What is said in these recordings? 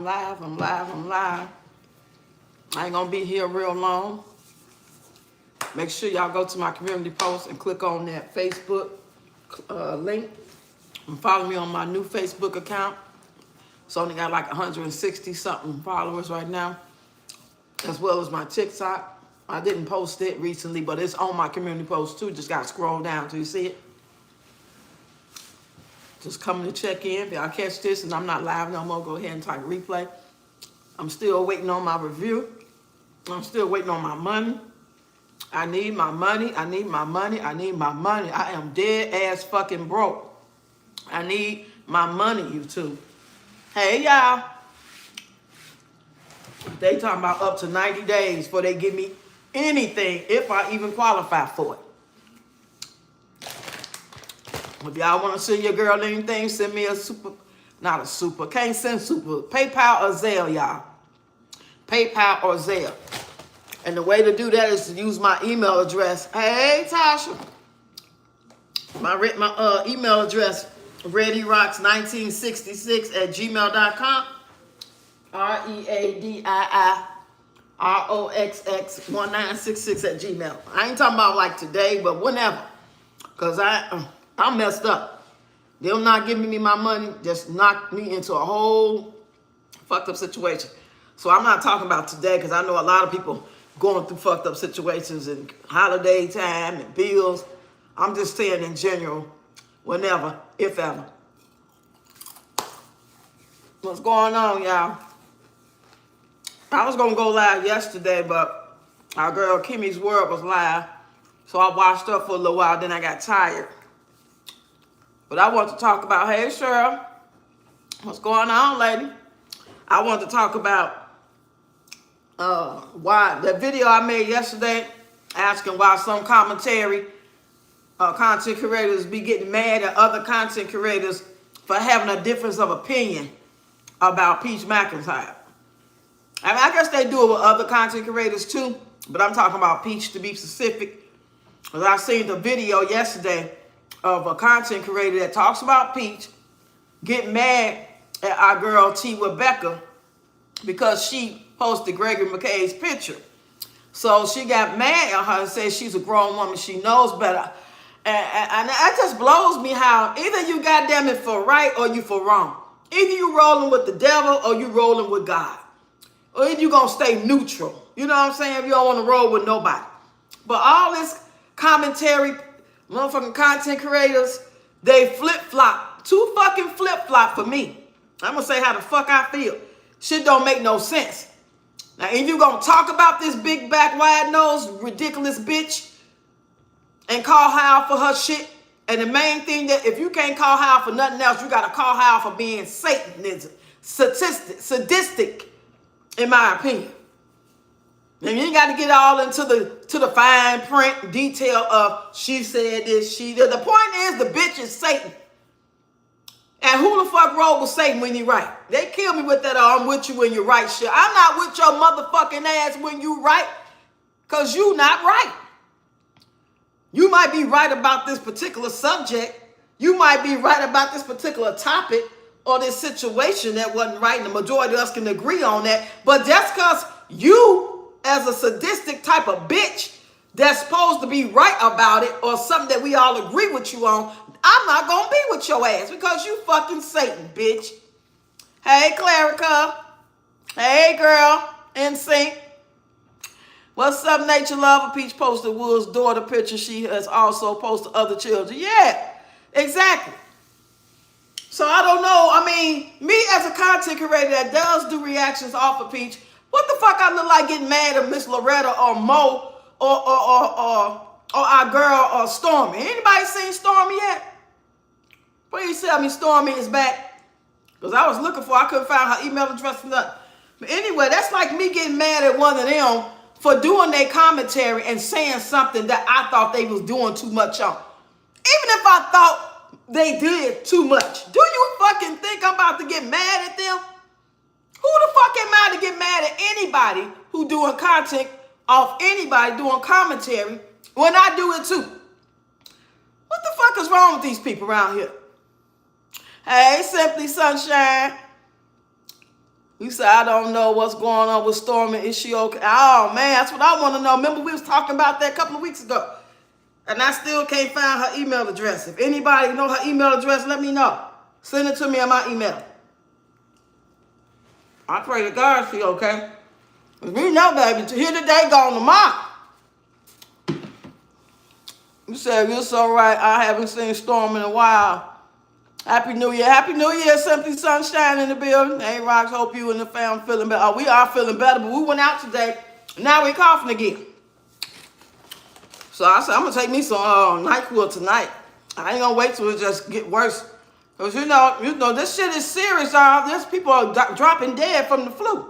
I'm live. I ain't gonna be here real long. Make sure y'all go to my community post and click on that Facebook link and follow me on my new Facebook account. It's only got like 160 something followers right now, as well as my TikTok. I didn't post it recently, but it's on my community post too. Just gotta scroll down till you see it. Just coming to check in. If y'all catch this and I'm not live no more, go ahead and type replay. I'm still waiting on my review. I'm still waiting on my money. I need my money. I need my money. I need my money. I am dead ass fucking broke. I need my money, YouTube. Hey, y'all. They talking about up to 90 days before they give me anything, if I even qualify for it. If y'all want to send your girl anything, send me a super, not a super, can't send super, PayPal or Zelle, y'all. PayPal or Zelle. And the way to do that is to use my email address. Hey, Tasha. My email address, readyrocks1966@gmail.com. READIIROXX1966@gmail. I ain't talking about like today, but whenever. Because I'm messed up. They'll not giving me my money, just knock me into a whole fucked up situation. So I'm not talking about today because I know a lot of people going through fucked up situations and holiday time and bills. I'm just saying in general, whenever, if ever. What's going on, y'all? I was going to go live yesterday, but our girl Kimmy's World was live. So I watched her for a little while, then I got tired. But I want to talk about, hey, Cheryl, what's going on, lady? I want to talk about why that video I made yesterday asking why some content creators be getting mad at other content creators for having a difference of opinion about Peach McIntyre. I mean, I guess they do it with other content creators too, but I'm talking about Peach to be specific. Because I seen the video yesterday of a content creator that talks about Peach getting mad at our girl T. Rebecca because she posted Gregory McKay's picture. So she got mad at her and said she's a grown woman, she knows better. And that just blows me how either you goddamn it for right or you for wrong. Either you rolling with the devil or you rolling with God. Or either you gonna stay neutral. You know what I'm saying? If you don't want to roll with nobody. But all this commentary, motherfucking content creators, they flip-flop. Too fucking flip-flop for me. I'm gonna say how the fuck I feel. Shit don't make no sense. Now, if you gonna talk about this big back, wide nose, ridiculous bitch and call her out for her shit, and the main thing that if you can't call her out for nothing else, you gotta call her out for being Satanism, sadistic, in my opinion. And you ain't got to get all into the fine print detail of she said this, she did. The point is the bitch is Satan. And who the fuck rolled with Satan when he right? They kill me with that, I'm with you when you're right shit. I'm not with your motherfucking ass when you right, because you not right. You might be right about this particular subject. You might be right about this particular topic or this situation that wasn't right, and the majority of us can agree on that. But that's because you, as a sadistic type of bitch that's supposed to be right about it or something that we all agree with you on, I'm not going to be with your ass because you fucking Satan, bitch. Hey, Clarica. Hey, girl. NSYNC. What's up, Nature Lover? Peach posted Wood's daughter picture. She has also posted other children. Yeah, exactly. So I don't know. I mean, me as a content creator that does do reactions off of Peach, what the fuck I look like getting mad at Miss Loretta or Mo or our girl Stormy? Anybody seen Stormy yet? Please tell me Stormy is back. Because I was looking for, I couldn't find her email address or nothing. But anyway, that's like me getting mad at one of them for doing their commentary and saying something that I thought they was doing too much on. Even if I thought they did too much, do you fucking think I'm about to get mad at them? Who the fuck am I to get mad at anybody who doing content off anybody doing commentary when I do it too? What the fuck is wrong with these people around here? Hey, Simply Sunshine. He said, I don't know what's going on with Stormy. Is she okay? Oh, man, that's what I want to know. Remember, we was talking about that a couple of weeks ago. And I still can't find her email address. If anybody know her email address, let me know. Send it to me on my email. I pray to God she okay. We know, baby, to here today, gone tomorrow. You said, you're so right. I haven't seen Storm in a while. Happy New Year. Happy New Year, Simply Sunshine in the building. Hey, Rox, hope you and the fam feeling better. Oh, we are feeling better, but we went out today. Now we coughing again. So I said, I'm going to take me some NyQuil tonight. I ain't going to wait till it just get worse. Because, you know, this shit is serious, y'all. There's people are dropping dead from the flu.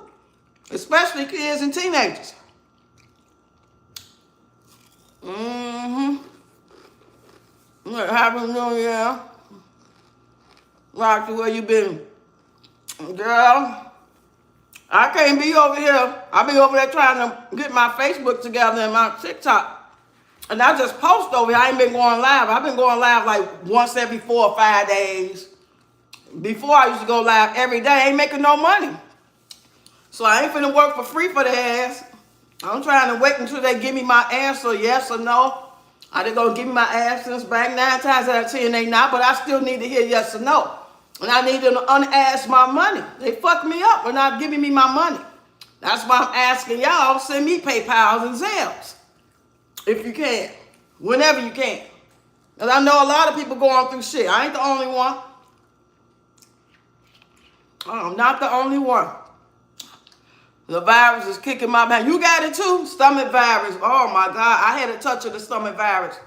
Especially kids and teenagers. Happy New Year. Roxy, where you been? Girl, I can't be over here. I be over there trying to get my Facebook together and my TikTok. And I just post over here. I ain't been going live. I've been going live like once every 4 or 5 days. Before I used to go live every day. I ain't making no money. So I ain't finna work for free for the ass. I'm trying to wait until they give me my answer, yes or no. Are they gonna give me my absence back? 9 times out of 10 they not, but I still need to hear yes or no. And I need them to unask my money. They fucked me up for not giving me my money. That's why I'm asking y'all, send me PayPals and Zelles. If you can. Whenever you can. Because I know a lot of people going through shit. I ain't the only one. I'm not the only one. The virus is kicking my back. You got it too? Stomach virus. Oh my God. I had a touch of the stomach virus.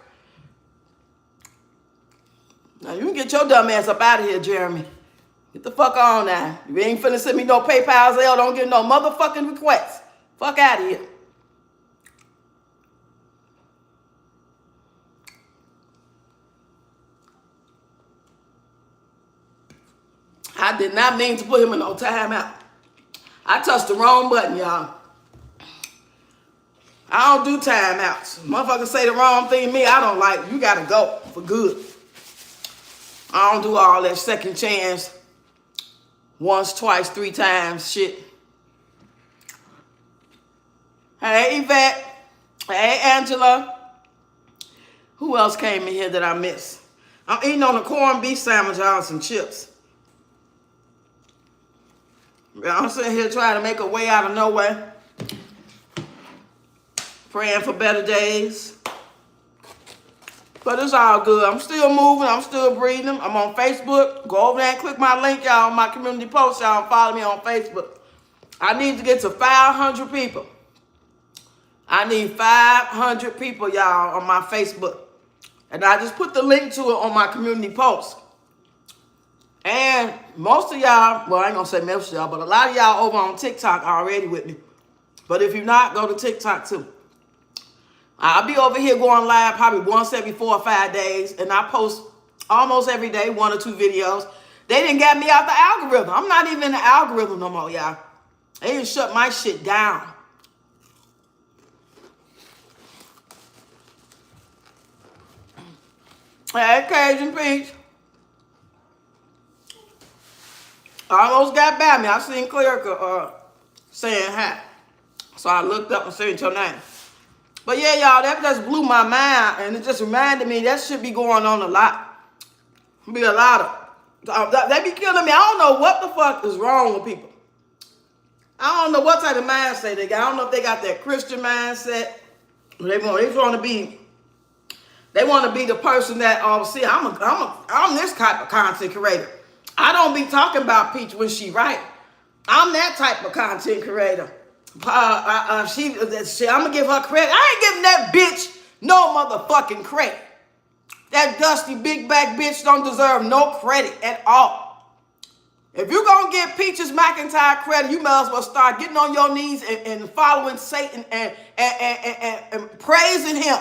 Now you can get your dumb ass up out of here, Jeremy. Get the fuck on now. You ain't finna send me no PayPal, Zelle. Don't get no motherfucking requests. Fuck out of here. I did not mean to put him in no timeout. I touched the wrong button, y'all. I don't do timeouts. Motherfuckers say the wrong thing to me, I don't like. You gotta go for good. I don't do all that second chance, once, twice, 3 times shit. Hey, Yvette. Hey, Angela. Who else came in here that I missed? I'm eating on a corned beef sandwich and some chips. I'm sitting here trying to make a way out of nowhere. Praying for better days. But it's all good. I'm still moving. I'm still breathing. I'm on Facebook. Go over there and click my link, y'all, on my community post, y'all, and follow me on Facebook. I need to get to 500 people. I need 500 people, y'all, on my Facebook. And I just put the link to it on my community post. And most of y'all, well, I ain't gonna say most of y'all, but a lot of y'all over on TikTok already with me. But if you're not, go to TikTok too. I'll be over here going live probably once every 4 or 5 days. And I post almost every day, 1 or 2 videos. They didn't get me out the algorithm. I'm not even in the algorithm no more, y'all. They didn't shut my shit down. Hey, Cajun Peach. Almost got by me. I seen Clerica saying hi. So I looked up and said your name. But yeah, y'all, that just blew my mind. And it just reminded me that should be going on a lot. Be a lot of... They be killing me. I don't know what the fuck is wrong with people. I don't know what type of mindset they got. I don't know if they got that Christian mindset. They want to be... They want to be the person that, see, I'm this type of content creator. I don't be talking about Peach when she right. I'm that type of content creator. I'm gonna give her credit. I ain't giving that bitch no motherfucking credit. That dusty big back bitch don't deserve no credit at all. If you gonna give Peaches McIntyre credit, you may as well start getting on your knees and following Satan and praising him.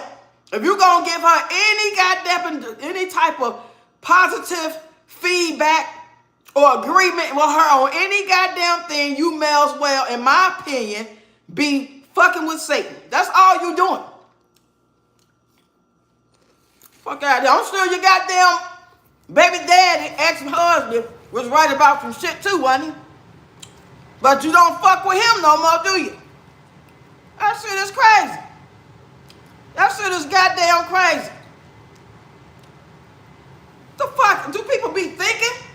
If you gonna give her any type of positive feedback or agreement with her on any goddamn thing, you may as well, in my opinion, be fucking with Satan. That's all you doing. Fuck out of here. I'm sure your goddamn baby daddy, ex-husband, was right about some shit too, wasn't he? But you don't fuck with him no more, do you? That shit is crazy. That shit is goddamn crazy. The fuck do people be thinking?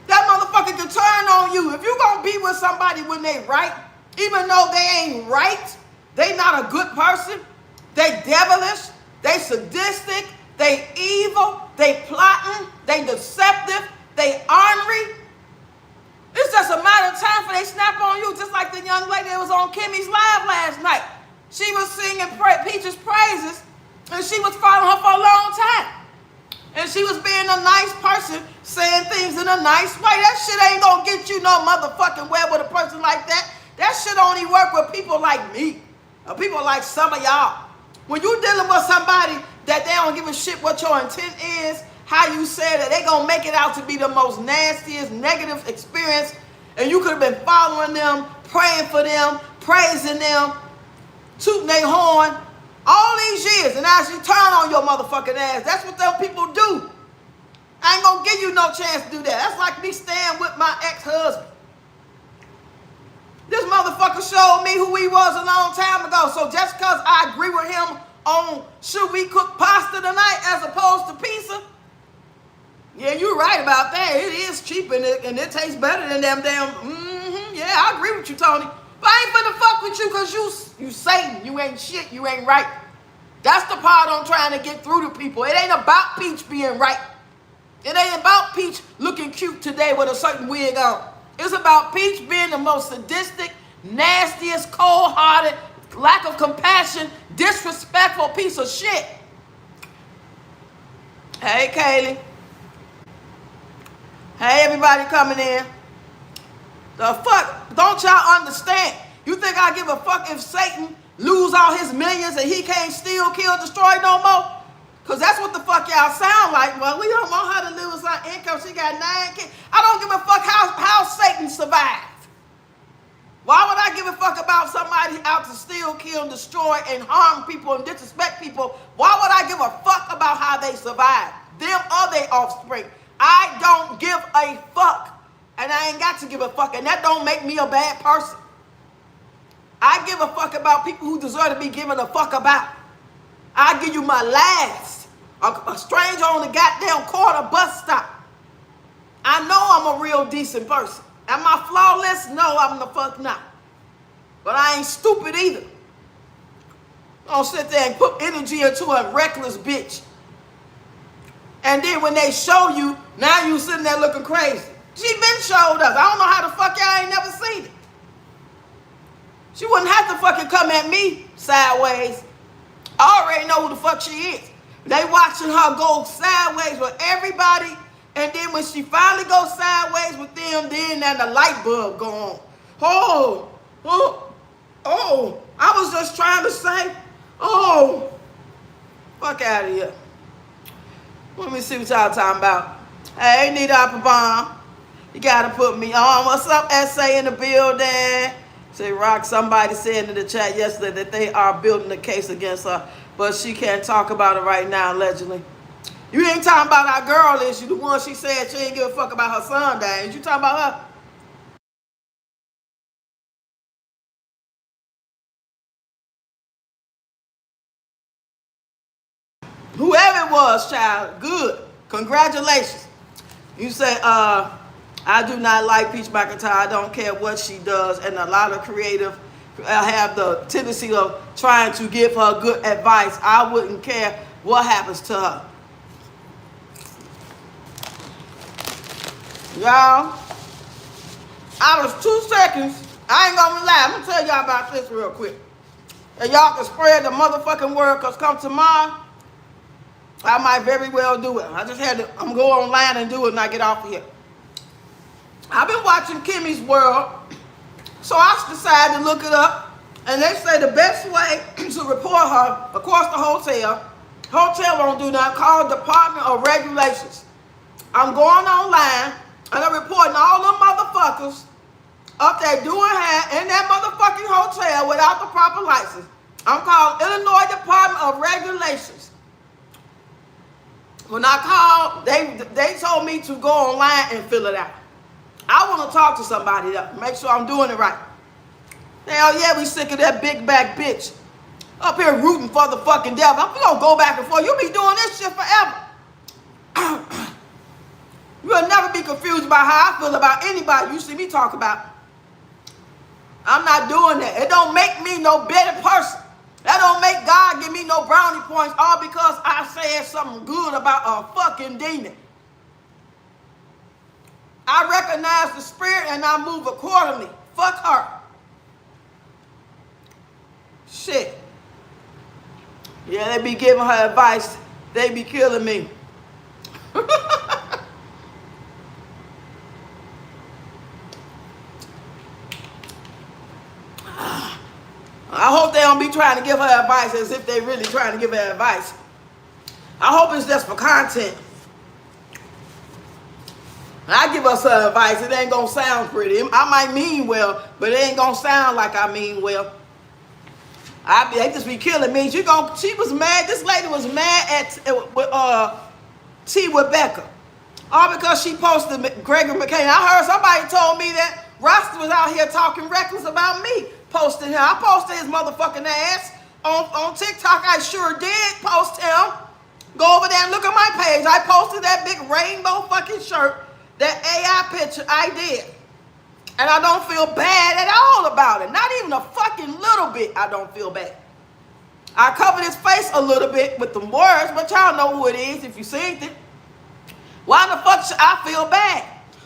That motherfucker can turn on you. If you gonna be with somebody when they right, even though they ain't right, they not a good person, they devilish, they sadistic, they evil, they plotting, they deceptive, they ornery. It's just a matter of time for they snap on you, just like the young lady that was on Kimmy's Live last night. She was singing Peach's praises, and she was following her for a long time. And she was being a nice person, saying things in a nice way. That shit ain't gonna get you no motherfucking well with a person like that. That shit only work with people like me, or people like some of y'all. When you dealing with somebody that they don't give a shit what your intent is, how you say that, they gonna make it out to be the most nastiest, negative experience, and you could have been following them, praying for them, praising them, tooting their horn, all these years, and as you turn on your motherfucking ass. That's what them people do. I ain't gonna give you no chance to do that. That's like me staying with my ex-husband. This motherfucker showed me who he was a long time ago. So just because I agree with him on should we cook pasta tonight as opposed to pizza, yeah, you're right about that. It is cheap and it tastes better than them damn, yeah, I agree with you, Tony. But I ain't finna fuck with you because you Satan. You ain't shit. You ain't right. That's the part I'm trying to get through to people. It ain't about Peach being right. It ain't about Peach looking cute today with a certain wig on. It's about Peach being the most sadistic, nastiest, cold-hearted, lack of compassion, disrespectful piece of shit. Hey, Kaylee. Hey, everybody coming in. The fuck? Don't y'all understand? You think I give a fuck if Satan lose all his millions and he can't steal, kill, destroy no more? Because that's what the fuck y'all sound like. Well, we don't want her to lose her income. She got 9 kids. I don't give a fuck how Satan survived. Why would I give a fuck about somebody out to steal, kill, destroy, and harm people and disrespect people? Why would I give a fuck about how they survive? Them or their offspring. I don't give a fuck. And I ain't got to give a fuck. And that don't make me a bad person. I give a fuck about people who deserve to be given a fuck about. I give you my last. A stranger on the goddamn corner bus stop. I know I'm a real decent person. Am I flawless? No, I'm the fuck not. But I ain't stupid either. Don't sit there and put energy into a reckless bitch. And then when they show you, now you sitting there looking crazy. She been showed us. I don't know how the fuck y'all ain't never seen it. She wouldn't have to fucking come at me sideways. I already know who the fuck she is. They watching her go sideways with everybody, and then when she finally goes sideways with them, then the light bulb go on. Oh, I was just trying to say, fuck out of here. Let me see what y'all talking about. Hey, Nita Applebaum. You gotta put me on. What's up, SA in the building? Say, Rock, somebody said in the chat yesterday that they are building a case against her, but she can't talk about it right now, allegedly. You ain't talking about our girl, is you? The one she said she ain't give a fuck about her son dying. Is you talking about her? Whoever it was, child, good. Congratulations. You say, I do not like Peach McIntyre. I don't care what she does. And a lot of creative have the tendency of trying to give her good advice. I wouldn't care what happens to her. Y'all, out of 2 seconds, I ain't gonna lie. I'm gonna tell y'all about this real quick. And y'all can spread the motherfucking word, because come tomorrow, I might very well do it. I'm gonna go online and do it and I get off of here. I've been watching Kimmy's World, so I decided to look it up, and they say the best way to report her, of course the hotel won't do nothing, called Department of Regulations. I'm going online, and I'm reporting all them motherfuckers up there doing hair in that motherfucking hotel without the proper license. I'm calling Illinois Department of Regulations. When I called, they told me to go online and fill it out. I want to talk to somebody to make sure I'm doing it right. Hell yeah, we sick of that big back bitch up here rooting for the fucking devil. I'm gonna go back and forth. You be doing this shit forever. You'll never be confused about how I feel about anybody you see me talk about. I'm not doing that. It don't make me no better person. That don't make God give me no brownie points all because I said something good about a fucking demon. I recognize the spirit and I move accordingly. Fuck her. Shit. Yeah, they be giving her advice. They be killing me. I hope they don't be trying to give her advice as if they really trying to give her advice. I hope it's just for content. I give us her advice. It ain't gonna sound pretty. I might mean well, but it ain't gonna sound like I mean well. They just be killing me. She was mad. This lady was mad at T. Rebecca. All because she posted Gregory McCain. I heard somebody told me that Rasta was out here talking reckless about me. Posting him. I posted his motherfucking ass on TikTok. I sure did post him. Go over there and look at my page. I posted that big rainbow fucking shirt, that AI picture. I did. And I don't feel bad at all about it. Not even a fucking little bit I don't feel bad. I covered his face a little bit with the words, but y'all know who it is if you seen it. Why the fuck should I feel bad?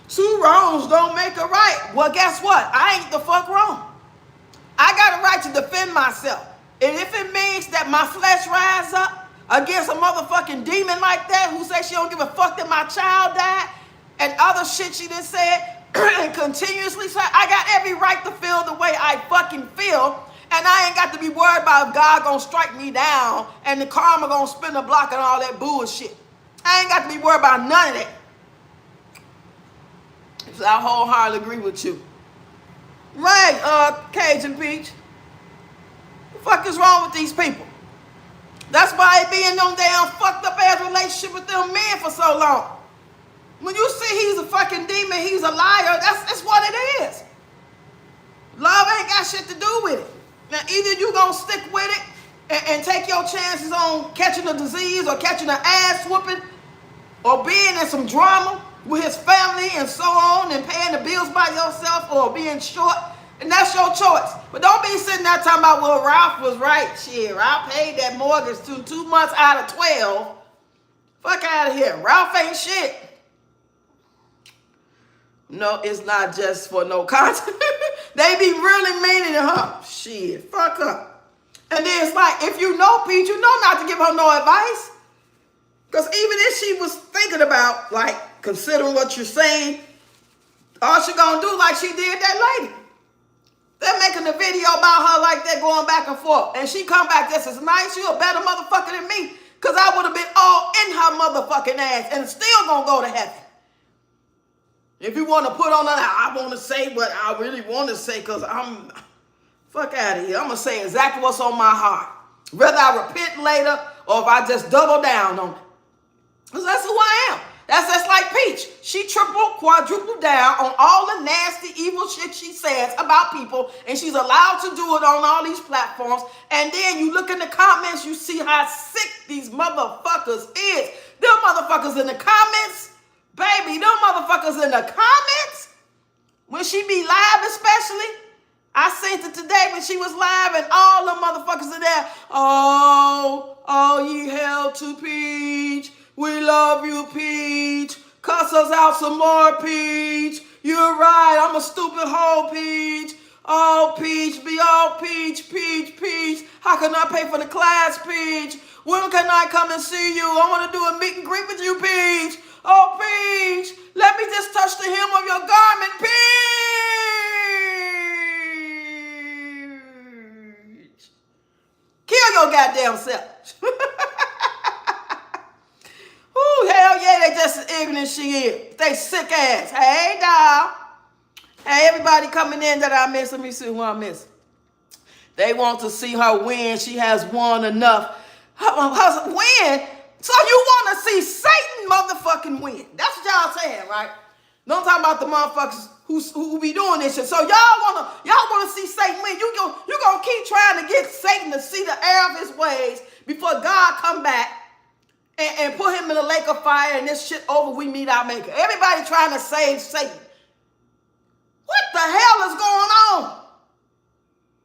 Two wrongs don't make a right. Well, guess what? I ain't the fuck wrong. I got a right to defend myself. And if it means that my flesh rise up against a motherfucking demon like that who says she don't give a fuck that my child died and other shit she done said and continuously say, I got every right to feel the way I fucking feel, and I ain't got to be worried about if God gonna strike me down and the karma gonna spin the block and all that bullshit. I ain't got to be worried about none of that. So I wholeheartedly agree with you. Right, Cajun Peach. The fuck is wrong with these people? That's why they be in them damn fucked up ass relationship with them men for so long. When you see he's a fucking demon, he's a liar, that's what it is. Love ain't got shit to do with it. Now either you gonna stick with it and take your chances on catching a disease or catching an ass whooping or being in some drama with his family and so on and paying the bills by yourself or being short, and that's your choice. But don't be sitting there talking about, well, Ralph was right. Shit, Ralph paid that mortgage 2 months out of 12. Fuck out of here. Ralph ain't shit. No, it's not just for no content. They be really meaning to her. Shit, fuck her. And then it's like, if you know Pete, you know not to give her no advice. Because even if she was thinking about, like, considering what you're saying, all she gonna do like she did that lady. They're making a video about her like that going back and forth. And she come back just as nice. You a better motherfucker than me. Because I would have been all in her motherfucking ass and still gonna go to heaven. If you want to put on that, I want to say what I really want to say because I'm, fuck out of here. I'm going to say exactly what's on my heart. Whether I repent later or if I just double down on it. Because that's who I am. That's just like Peach. She quadrupled down on all the nasty, evil shit she says about people, and she's allowed to do it on all these platforms. And then you look in the comments, you see how sick these motherfuckers is. Them motherfuckers in the comments, baby, them motherfuckers in the comments, when she be live especially, I seen it today when she was live and all them motherfuckers in there, oh, ye hell to Peach. We love you, Peach. Cuss us out some more, Peach. You're right. I'm a stupid hoe, Peach. Oh, Peach. Be all Peach, Peach, Peach. How can I pay for the class, Peach? When can I come and see you? I want to do a meet and greet with you, Peach. Oh, Peach. Let me just touch the hem of your garment, Peach. Kill your goddamn self. Ooh, hell yeah, they just as ignorant as she is. They sick ass. Hey, dog. Hey, everybody coming in that I miss. Let me see who I miss. They want to see her win. She has won enough. Her win? So you want to see Satan motherfucking win. That's what y'all saying, right? Don't talk about the motherfuckers who be doing this shit. So y'all wanna see Satan win. You gonna keep trying to get Satan to see the error of his ways before God come back and put him in the lake of fire and this shit over, we meet our maker. Everybody trying to save Satan. What the hell is going on?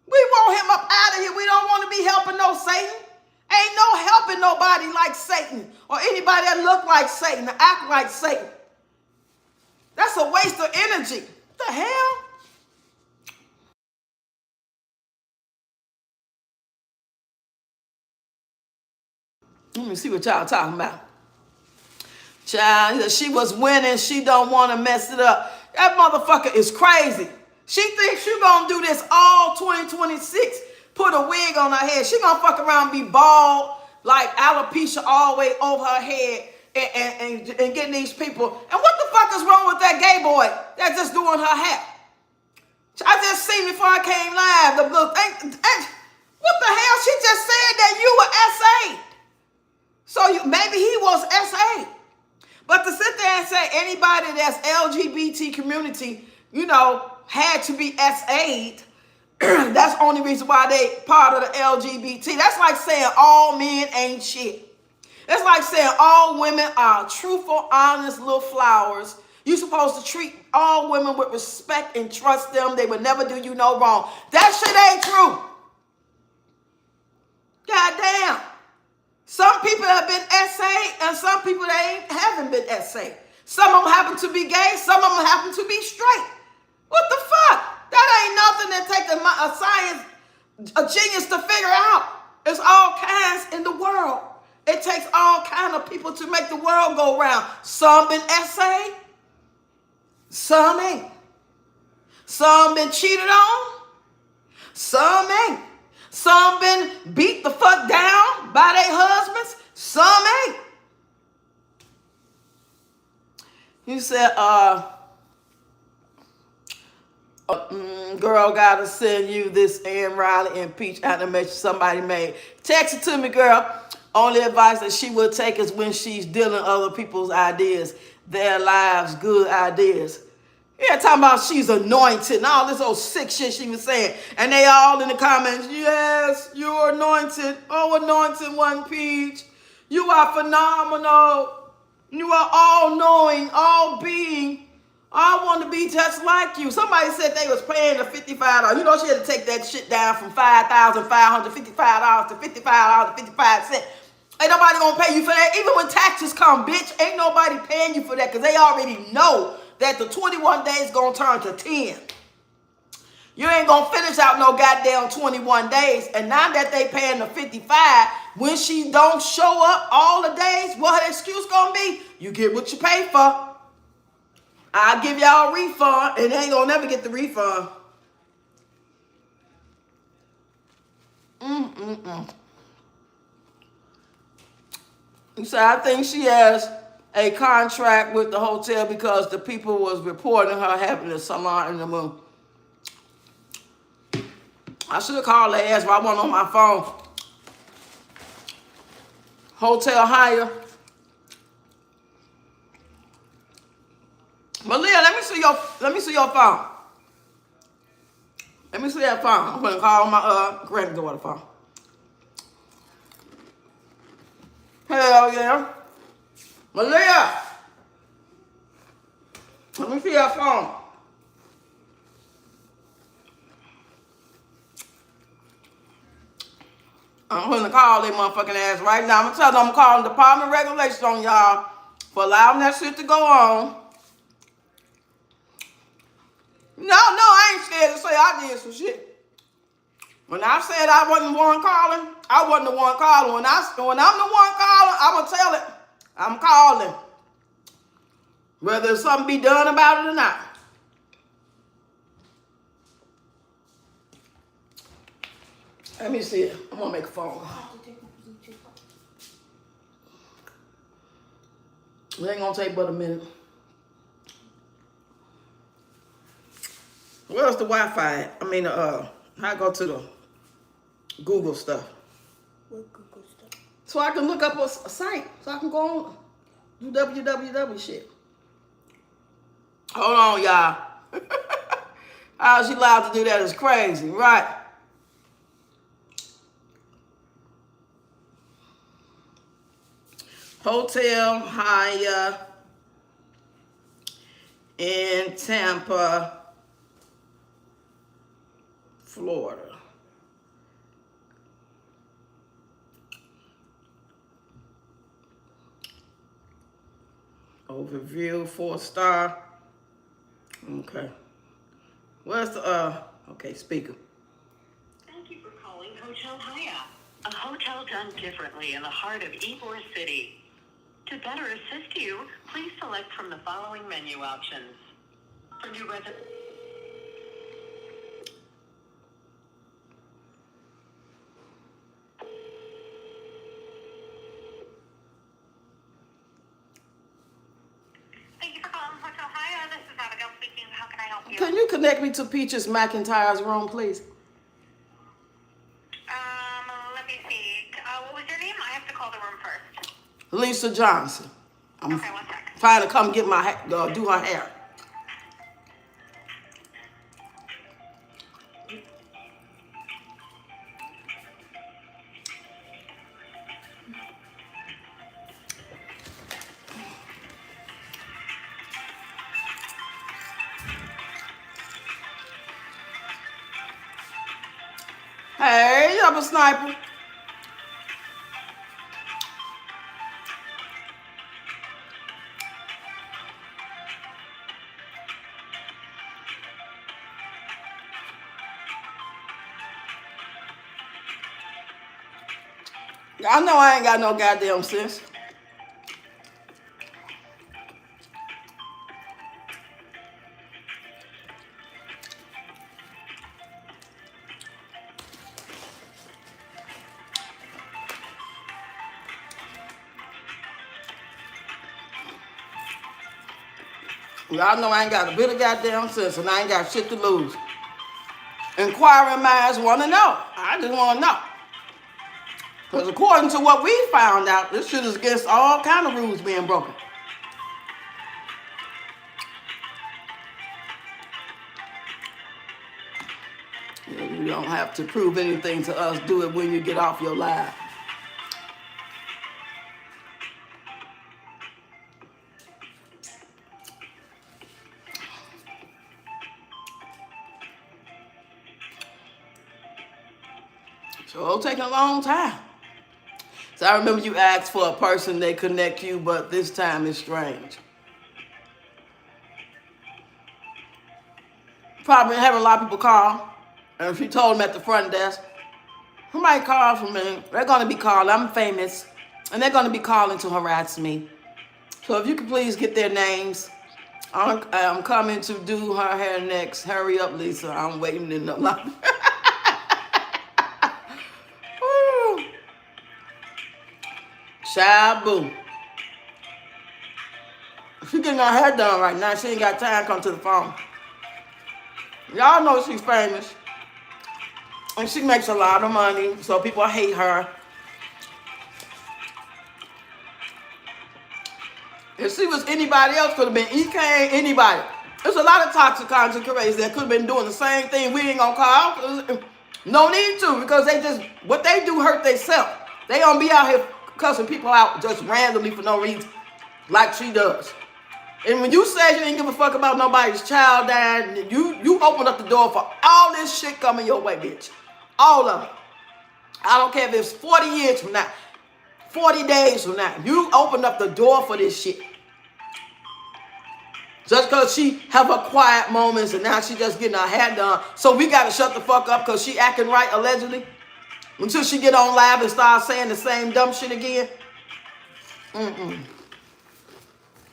We want him up out of here. We don't want to be helping no Satan. Ain't no helping nobody like Satan or anybody that look like Satan, or act like Satan. That's a waste of energy. What the hell? Let me see what y'all talking about. Child, she was winning. She don't want to mess it up. That motherfucker is crazy. She thinks she gonna do this all 2026. Put a wig on her head. She gonna fuck around and be bald, like alopecia all the way over her head and getting these people. And what the fuck is wrong with that gay boy that's just doing her hair? I just seen before I came live the little thing. What the hell? She just said that you were SA. So maybe he was SA. But to sit there and say anybody that's LGBT community, had to be SA'd, that's the only reason why they part of the LGBT. That's like saying all men ain't shit. That's like saying all women are truthful, honest little flowers. You're supposed to treat all women with respect and trust them. They would never do you no wrong. That shit ain't true. God damn. Some people have been SA and some people haven't been SA. Some of them happen to be gay. Some of them happen to be straight. What the fuck? That ain't nothing that take a science, a genius to figure out. There's all kinds in the world. It takes all kinds of people to make the world go round. Some been SA. Some ain't. Some been cheated on. Some ain't. Some been beat the fuck down by their husbands. Some ain't. You said, girl gotta send you this Ann Riley and Peach animation somebody made. Text it to me, girl. Only advice that she will take is when she's dealing other people's ideas, their lives, good ideas. Yeah, talking about she's anointed and all this old sick shit she was saying. And they all in the comments, yes, you're anointed. Oh, anointed one, Peach. You are phenomenal. You are all knowing, all being. I want to be just like you. Somebody said they was paying the $55. You know she had to take that shit down from $5,555 to $55.55. Ain't nobody gonna pay you for that. Even when taxes come, bitch, ain't nobody paying you for that because they already know that the 21 days gonna turn to 10. You ain't gonna finish out no goddamn 21 days. And now that they paying the 55, when she don't show up all the days, what her excuse gonna be? You get what you pay for. I'll give y'all a refund, and they ain't gonna never get the refund. So I think she has a contract with the hotel because the people was reporting her having a salon in the moon. I should have called her ass, but I wasn't on my phone. Hotel hire. Malia, let me see your phone. Let me see that phone. I'm gonna call my granddaughter phone. Hell yeah. Malia. Let me see your phone. I'm gonna call their motherfucking ass right now. I'm gonna tell them I'm calling Department of Regulations on y'all for allowing that shit to go on. No, I ain't scared to say I did some shit. When I said I wasn't the one calling, I wasn't the one calling. When I'm the one calling, I'm gonna tell it. I'm calling. Whether something be done about it or not. Let me see it. I'm gonna make a phone call. It ain't gonna take but a minute. Where's the Wi-Fi at? I mean, I go to the Google stuff. What Google stuff? So I can look up a site. So I can go on, do www shit. Hold on, y'all. How she allowed to do that is crazy, right? Hotel Hyatt in Tampa, Florida. Overview, 4-star. Okay. Where's the okay, speaker. Thank you for calling Hotel Hyatt, a hotel done differently in the heart of Ybor City. To better assist you, please select from the following menu options. For new residents. Thank you for calling Hotel Hyatt. This is Abigail speaking. How can I help you? Can you connect me to Peaches McIntyre's room, please? Let me see. What was your name? I have to call the room first. Lisa Johnson. I'm Okay, one sec. trying to come get my do her hair. Hey, you up a sniper? I know I ain't got no goddamn sense. Y'all know I ain't got a bit of goddamn sense and I ain't got shit to lose. Inquiring minds want to know. I just want to know. Because according to what we found out, this shit is against all kind of rules being broken. You don't have to prove anything to us. Do it when you get off your live. So it'll take a long time. So I remember you asked for a person, they connect you, but this time it's strange. Probably having a lot of people call. And she told them at the front desk, somebody called for me. They're going to be called. I'm famous. And they're going to be calling to harass me. So if you could please get their names. I'm coming to do her hair next. Hurry up, Lisa. I'm waiting in the line. Shabu. She getting her hair done right now. She ain't got time to come to the phone. Y'all know she's famous. And she makes a lot of money, so people hate her. If she was anybody else, could have been EK, anybody. There's a lot of toxic content creators that could have been doing the same thing. We ain't gonna call. No need to, because they just, what they do hurt themselves. They don't be out here cussing people out just randomly for no reason, like she does. And when you say you ain't give a fuck about nobody's child dying, you open up the door for all this shit coming your way, bitch. All of it. I don't care if it's 40 years from now, 40 days from now. You open up the door for this shit. Just because she have her quiet moments and now she just getting her hair done. So we got to shut the fuck up because she acting right, allegedly. Until she get on live and start saying the same dumb shit again. Hi there.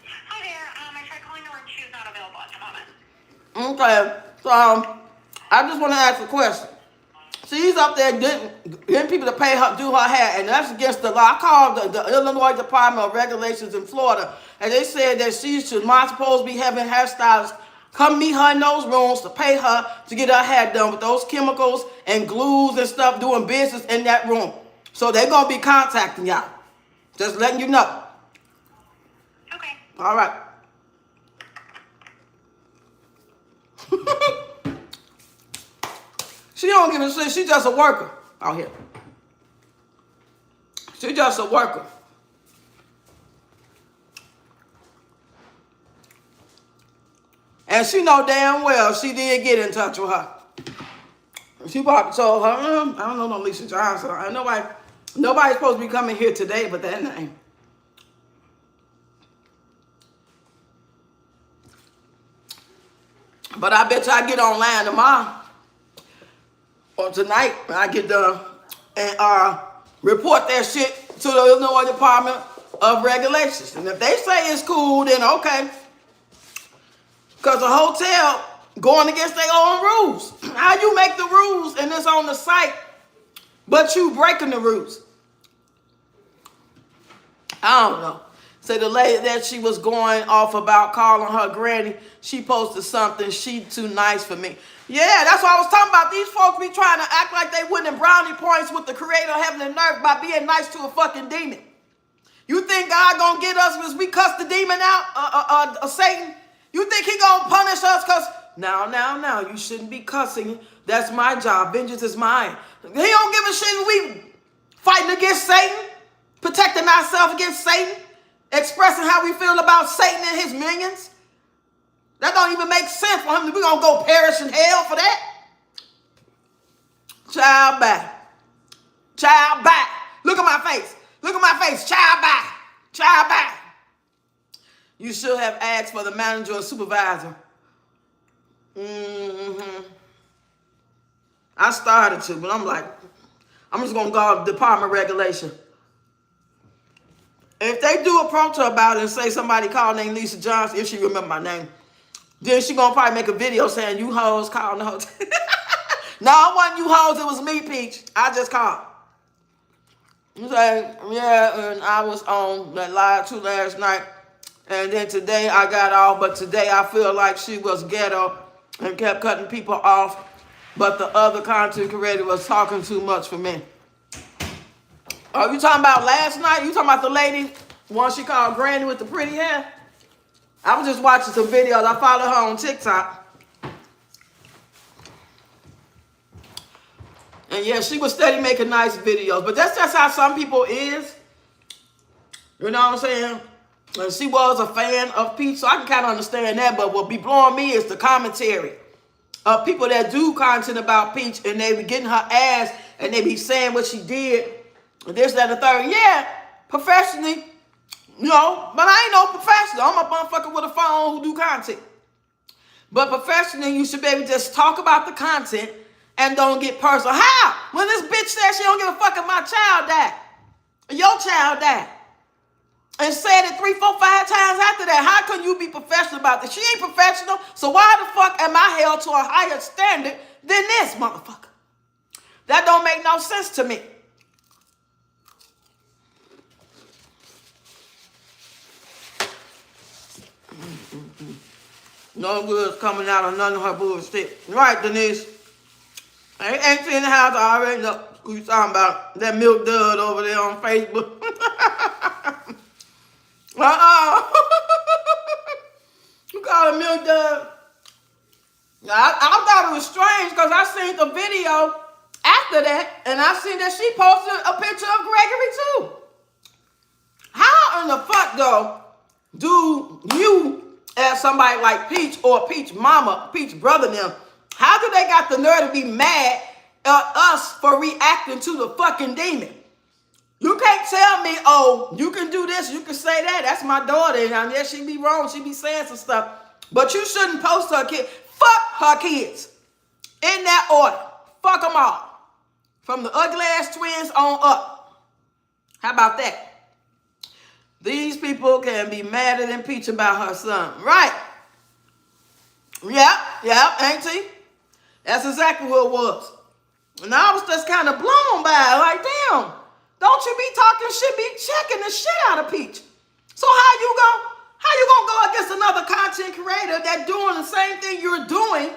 I tried calling her and she is not available at the moment. Okay. So I just want to ask a question. She's up there getting people to pay her, do her hair, and that's against the law. I called the Illinois Department of Regulations in Florida, and they said that she should not supposed to be having hairstylists come meet her in those rooms to pay her to get her hair done with those chemicals and glues and stuff, doing business in that room. So they're going to be contacting y'all. Just letting you know. Okay. All right. She don't give a shit. She just a worker out here. She just a worker. And she know damn well she did get in touch with her. She probably told her, I don't know no Lisa Johnson. Nobody's supposed to be coming here today but that name. But I bet you I get online tomorrow or tonight when I get done and report that shit to the Illinois Department of Regulations. And if they say it's cool, then okay. Because the hotel going against their own rules. How you make the rules and it's on the site, but you breaking the rules? I don't know. So the lady that she was going off about calling her granny, she posted something, she too nice for me. Yeah, that's what I was talking about. These folks be trying to act like they winning brownie points with the creator of heaven and earth by being nice to a fucking demon. You think God gonna get us because we cuss the demon out, Satan? You think he gonna punish us because, now, you shouldn't be cussing. That's my job. Vengeance is mine. He don't give a shit if we fighting against Satan, protecting ourselves against Satan, expressing how we feel about Satan and his minions. That don't even make sense for him. We gonna go perish in hell for that? Child back. Child back. Look at my face. Look at my face. Child back. Child back. You should have asked for the manager or supervisor. I started to, but I'm like, I'm just gonna go Department Regulation. If they do approach her about it and say somebody called named Lisa Johnson, if she remember my name, then she gonna probably make a video saying you hoes calling the hotel. No, it wasn't you hoes, it was me, Peach. I just called. You say, yeah, and I was on that live too last night. And then today I got off, but today I feel like she was ghetto and kept cutting people off. But the other content creator was talking too much for me. Are you talking about last night? You talking about the lady, one she called Granny with the pretty hair? I was just watching some videos. I follow her on TikTok. And yeah, she was steady making nice videos. But that's just how some people is. You know what I'm saying? And she was a fan of Peach, so I can kind of understand that. But what be blowing me is the commentary of people that do content about Peach, and they be getting her ass, and they be saying what she did, and this, that, and the third. Yeah, professionally, you know, but I ain't no professional. I'm a motherfucker with a phone who do content. But professionally, you should be able to just talk about the content and don't get personal. How? When this bitch says she don't give a fuck if my child died, your child died, and said it 3, 4, 5 times after that. How can you be professional about this? She ain't professional, so why the fuck am I held to a higher standard than this motherfucker? That don't make no sense to me. No good coming out of none of her bullshit. Right, Denise? Ain't she in the house? I already know who you talking about. That milk dud over there on Facebook. You call it milk dud? I thought it was strange because I seen the video after that, and I seen that she posted a picture of Gregory too. How in the fuck though do you, as somebody like Peach or Peach mama, Peach brother them, how do they got the nerve to be mad at us for reacting to the fucking demon? You can't tell me, oh, you can do this, you can say that. That's my daughter, and yeah, she be wrong, she be saying some stuff. But you shouldn't post her kid. Fuck her kids. In that order. Fuck them all. From the ugly ass twins on up. How about that? These people can be madder than Peach about her son. Right. Yeah, ain't she? That's exactly what it was. And I was just kind of blown by it. Like, damn, don't you be talking shit, be checking the shit out of Peach. So how you gonna go against another content creator that doing the same thing you're doing,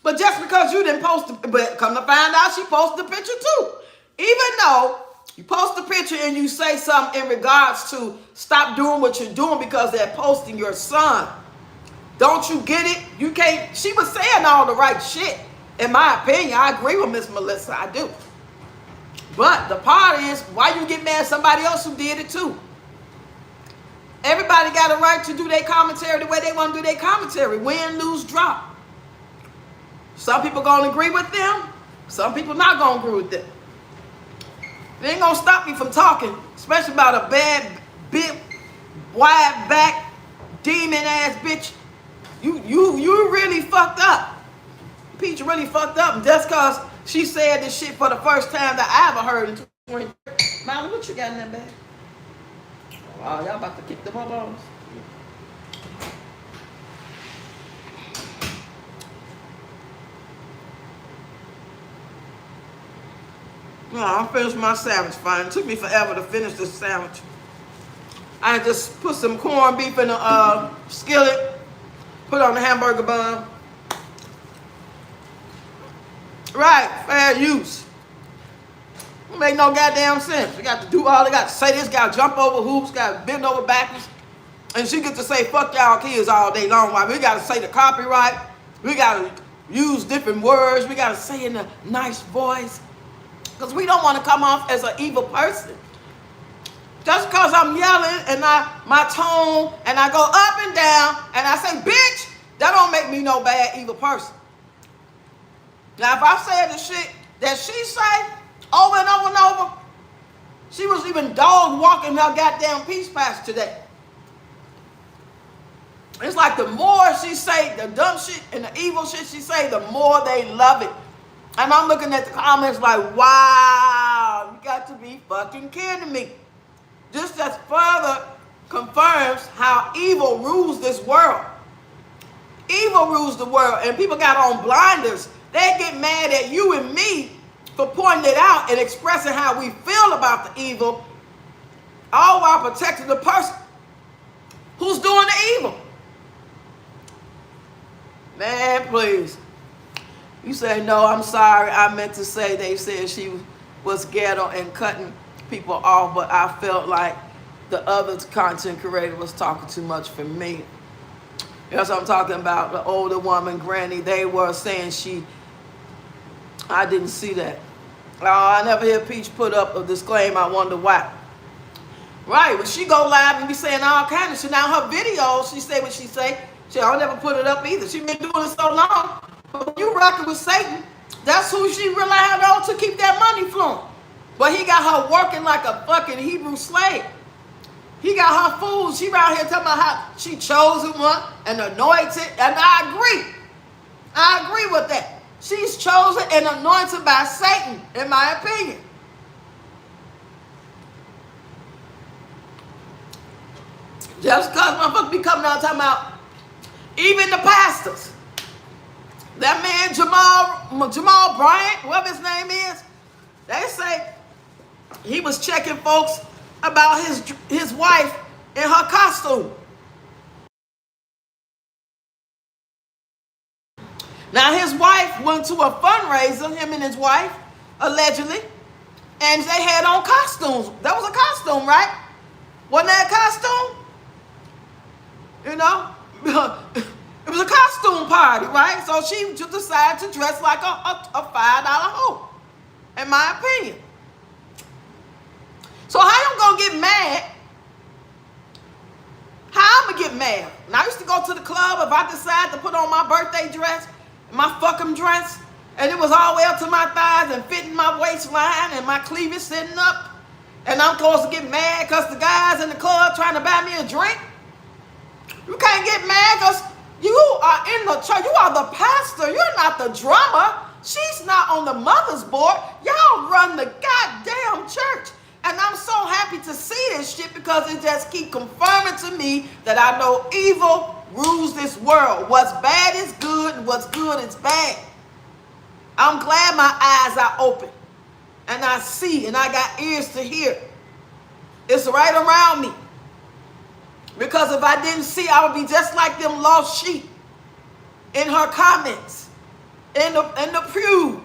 but just because you didn't post it, but come to find out she posted the picture too. Even though you post the picture and you say something in regards to stop doing what you're doing because they're posting your son. Don't you get it? You can't, she was saying all the right shit. In my opinion, I agree with Miss Melissa, I do. But the part is, why you get mad at somebody else who did it too? Everybody got a right to do their commentary the way they want to do their commentary. Win, lose, drop. Some people gonna agree with them. Some people not gonna agree with them. They ain't gonna stop me from talking, especially about a bad, big, wide back, demon ass bitch. You really fucked up. Peach really fucked up, and just cause she said this shit for the first time that I ever heard in 20. Molly, what you got in that bag? Wow, y'all about to kick the bubbles. No, I finished my sandwich fine. It took me forever to finish this sandwich. I just put some corned beef in the skillet, put on the hamburger bun. Right, fair use. It make no goddamn sense. They got to do all they got to say this, got to jump over hoops, got to bend over backwards. And she get to say fuck y'all kids all day long. While we got to say the copyright. We got to use different words. We got to say in a nice voice. Because we don't want to come off as an evil person. Just because I'm yelling and my tone and I go up and down and I say bitch, that don't make me no bad evil person. Now if I say the shit that she say over and over and over, she was even dog walking her goddamn peace patch today. It's like the more she say the dumb shit and the evil shit she say, the more they love it. And I'm looking at the comments like, wow, you got to be fucking kidding me. This just further confirms how evil rules this world. Evil rules the world, and people got on blinders. They get mad at you and me for pointing it out and expressing how we feel about the evil, all while protecting the person who's doing the evil. Man, please. You say, no, I'm sorry. I meant to say they said she was ghetto and cutting people off, but I felt like the other content creator was talking too much for me. That's what I'm talking about. The older woman, Granny, they were saying I didn't see that. I never hear Peach put up a disclaimer. I wonder why. Right, when she go live and be saying all kinds of shit. Now her videos, she say what she say. I'll never put it up either. She been doing it so long. But when you rocking with Satan, that's who she relied on to keep that money flowing. But he got her working like a fucking Hebrew slave. He got her fooled. She around here talking about how she chosen one and anointed. And I agree. I agree with that. She's chosen and anointed by Satan, in my opinion. Just because motherfuckers be coming out talking about even the pastors. That man Jamal Bryant, whatever his name is, they say he was checking folks about his wife in her costume. Now his wife went to a fundraiser, him and his wife, allegedly, and they had on costumes. That was a costume, right? Wasn't that a costume? You know? It was a costume party, right? So she just decided to dress like a $5 hoe, in my opinion. So how you gonna get mad? How I'm gonna get mad? And I used to go to the club if I decide to put on my birthday dress, my fucking dress, and it was all the way up to my thighs and fitting my waistline and my cleavage sitting up, and I'm supposed to get mad because the guys in the club trying to buy me a drink? You can't get mad because you are in the church. You are the pastor. You're not the drummer. She's not on the mother's board. Y'all run the goddamn church. And I'm so happy to see this shit because it just keep confirming to me that I know evil rules this world. What's bad is good and what's good is bad. I'm glad my eyes are open and I see and I got ears to hear. It's right around me. Because if I didn't see, I would be just like them lost sheep in her comments, in the pew,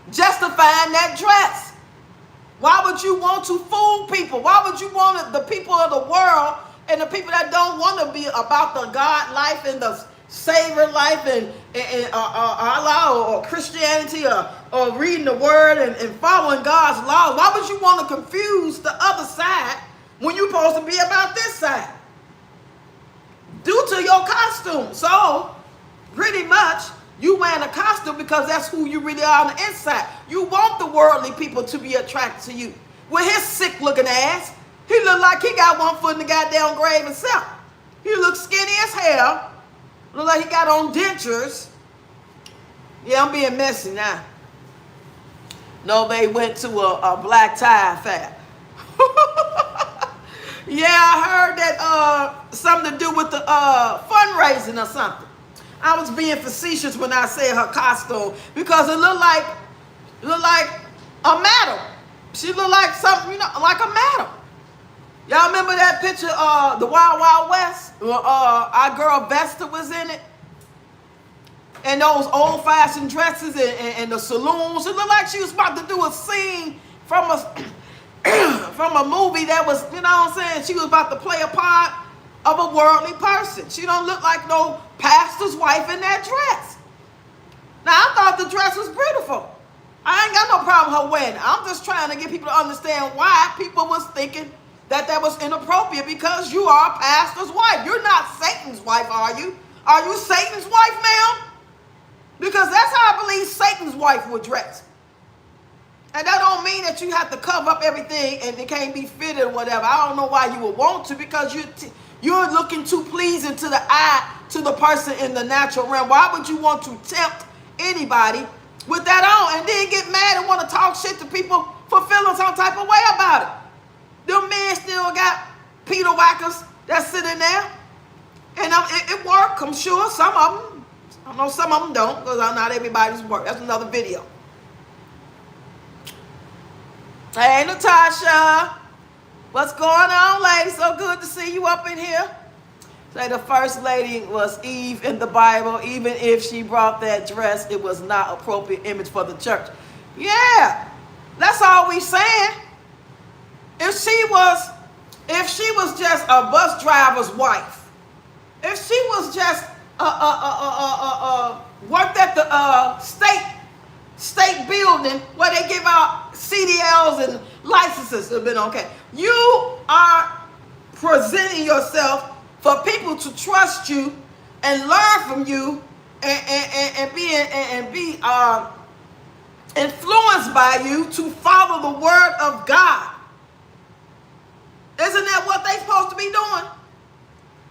justifying that dress. Why would you want to fool people? Why would you want the people of the world and the people that don't want to be about the God life and the save her life and Allah or Christianity or reading the word and following God's laws, why would you want to confuse the other side when you're supposed to be about this side? Due to your costume. So, pretty much, you wearing a costume because that's who you really are on the inside. You want the worldly people to be attracted to you. With his sick looking ass, he look like he got one foot in the goddamn grave himself. He looks skinny as hell. Look like he got on dentures. Yeah, I'm being messy now. No, they went to a black tie fair. Yeah, I heard that something to do with the fundraising or something. I was being facetious when I said her costume because it looked like a medal. She looked like something, like a medal. Y'all remember that picture, the Wild Wild West? Our girl Vesta was in it. And those old-fashioned dresses and the saloons. It looked like she was about to do a scene from a movie that was, you know what I'm saying? She was about to play a part of a worldly person. She don't look like no pastor's wife in that dress. Now, I thought the dress was beautiful. I ain't got no problem with her wearing it. I'm just trying to get people to understand why people was thinking that was inappropriate because you are a pastor's wife. You're not Satan's wife, are you? Are you Satan's wife, ma'am? Because that's how I believe Satan's wife would dress. And that don't mean that you have to cover up everything and it can't be fitted or whatever. I don't know why you would want to because you're looking too pleasing to the eye, to the person in the natural realm. Why would you want to tempt anybody with that on and then get mad and want to talk shit to people for feeling some type of way about it? Them men still got Peter Whackers that's sitting there. And it worked, I'm sure. Some of them. I know some of them don't because not everybody's work. That's another video. Hey, Natasha. What's going on, lady? So good to see you up in here. Say the first lady was Eve in the Bible. Even if she brought that dress, it was not appropriate image for the church. Yeah, that's all we saying. If she was just a bus driver's wife, if she was just worked at the state building where they give out CDLs and licenses, it would have been okay. You are presenting yourself for people to trust you and learn from you and be influenced by you to follow the word of God. Isn't that what they're supposed to be doing?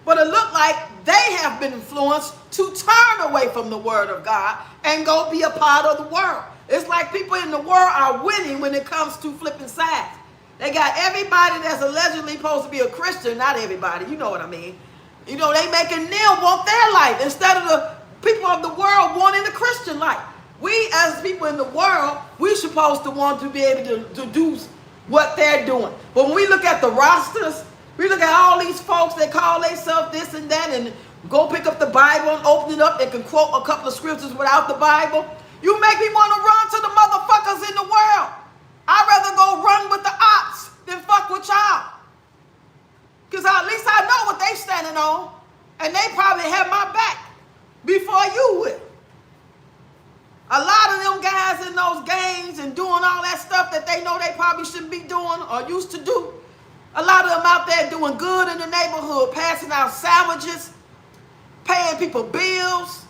But it looked like they have been influenced to turn away from the word of God and go be a part of the world. It's like people in the world are winning when it comes to flipping sides. They got everybody that's allegedly supposed to be a Christian, not everybody, you know what I mean. They making them want their life instead of the people of the world wanting the Christian life. We as people in the world, we're supposed to want to be able to do what they're doing. But when we look at the rosters, we look at all these folks that call themselves this and that and go pick up the Bible and open it up. They can quote a couple of scriptures without the Bible. You make me want to run to the motherfuckers in the world. I'd rather go run with the ops than fuck with y'all. Because at least I know what they standing on. And they probably have my back before you will. A lot of them guys in those gangs and doing all that stuff that they know they probably shouldn't be doing or used to do. A lot of them out there doing good in the neighborhood, passing out sandwiches, paying people bills,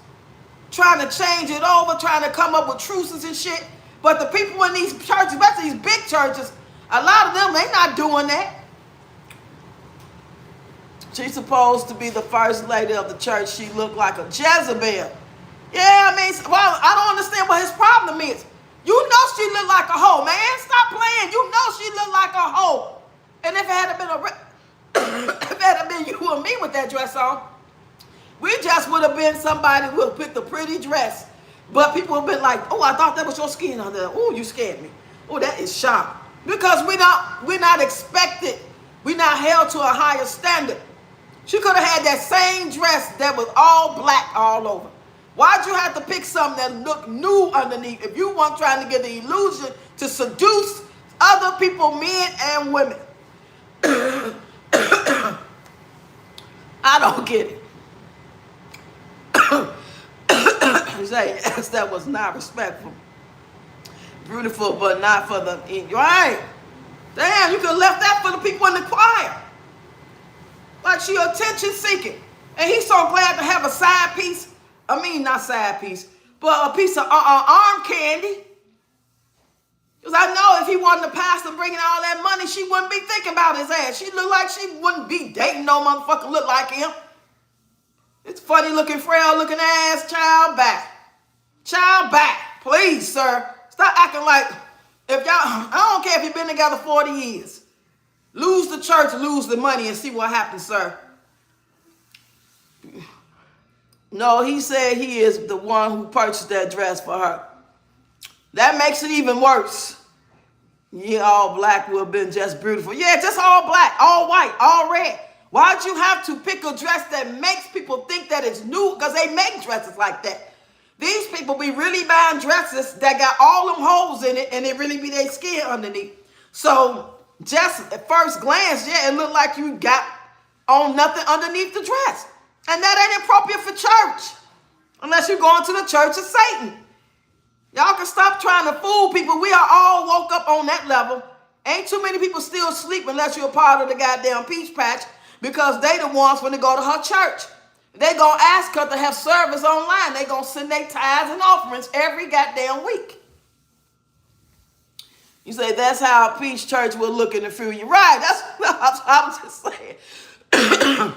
trying to change it over, trying to come up with truces and shit. But the people in these churches, especially these big churches, a lot of them, they not doing that. She's supposed to be the first lady of the church. She looked like a Jezebel. Yeah, I mean, well, I don't understand what his problem is. You know she looked like a hoe, man. Stop playing. You know she looked like a hoe. And if it had been you and me with that dress on, we just would have been somebody who would have picked a pretty dress. But people would have been like, oh, I thought that was your skin on there. Oh, you scared me. Oh, that is sharp. Because we're not expected. We're not held to a higher standard. She could have had that same dress that was all black all over. Why'd you have to pick something that looked new underneath if you weren't trying to get the illusion to seduce other people, men and women? I don't get it. say, yes, that was not respectful. Beautiful, but not for the, right. Damn, you could have left that for the people in the choir. Like she attention seeking. And he's so glad to have a side piece. I mean, not side piece, but a piece of arm candy. Because I know if he wasn't a pastor bringing all that money, she wouldn't be thinking about his ass. She looked like she wouldn't be dating no motherfucker look like him. It's funny looking, frail looking ass, child back. Child back. Please, sir. Stop acting like, if y'all, I don't care if you've been together 40 years. Lose the church, lose the money, and see what happens, sir. No, he said he is the one who purchased that dress for her. That makes it even worse. Yeah, all black would have been just beautiful. Yeah, just all black, all white, all red. Why'd you have to pick a dress that makes people think that it's new? Because they make dresses like that. These people be really buying dresses that got all them holes in it and it really be their skin underneath. So just at first glance, yeah, it looked like you got on nothing underneath the dress. And that ain't appropriate for church. Unless you're going to the church of Satan. Y'all can stop trying to fool people. We are all woke up on that level. Ain't too many people still sleep unless you're a part of the goddamn Peach Patch, because they the ones when they go to her church. They gonna ask her to have service online. They gonna send their tithes and offerings every goddamn week. You say that's how Peach Church will look in the future. Right, that's what I was just saying.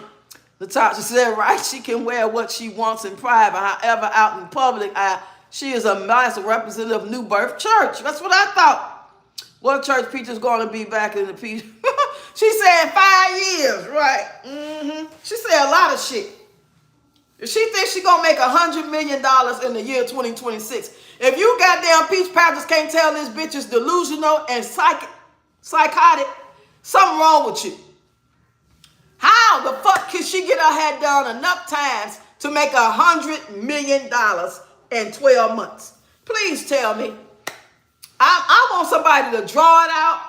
Natasha said, right, she can wear what she wants in private. However, out in public, she is a nice representative of New Birth Church. That's what I thought. What church Peach is going to be back in the Peach? She said 5 years, right? She said a lot of shit. If she thinks she's going to make $100 million in the year 2026, if you goddamn Peach Patches can't tell this bitch is delusional and psychotic, something wrong with you. How the fuck can she get her head done enough times to make $100 million in 12 months? Please tell me. I want somebody to draw it out,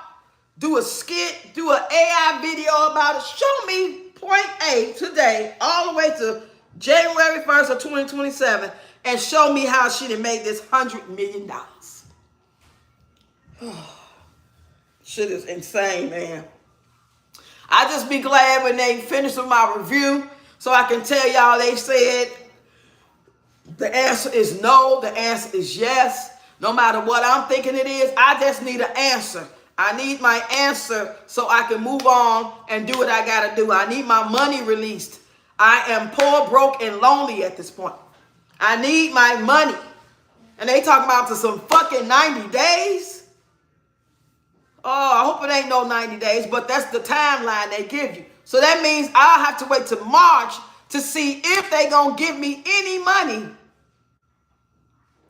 do a skit, do an AI video about it. Show me point A today all the way to January 1st of 2027 and show me how she done made this $100 million. Shit is insane, man. I just be glad when they finish with my review so I can tell y'all they said the answer is no, the answer is yes. No matter what I'm thinking it is, I just need an answer. I need my answer so I can move on and do what I got to do. I need my money released. I am poor, broke, and lonely at this point. I need my money. And they talking about to some fucking 90 days. Oh, I hope it ain't no 90 days, but that's the timeline they give you. So that means I'll have to wait till March to see if they gonna give me any money.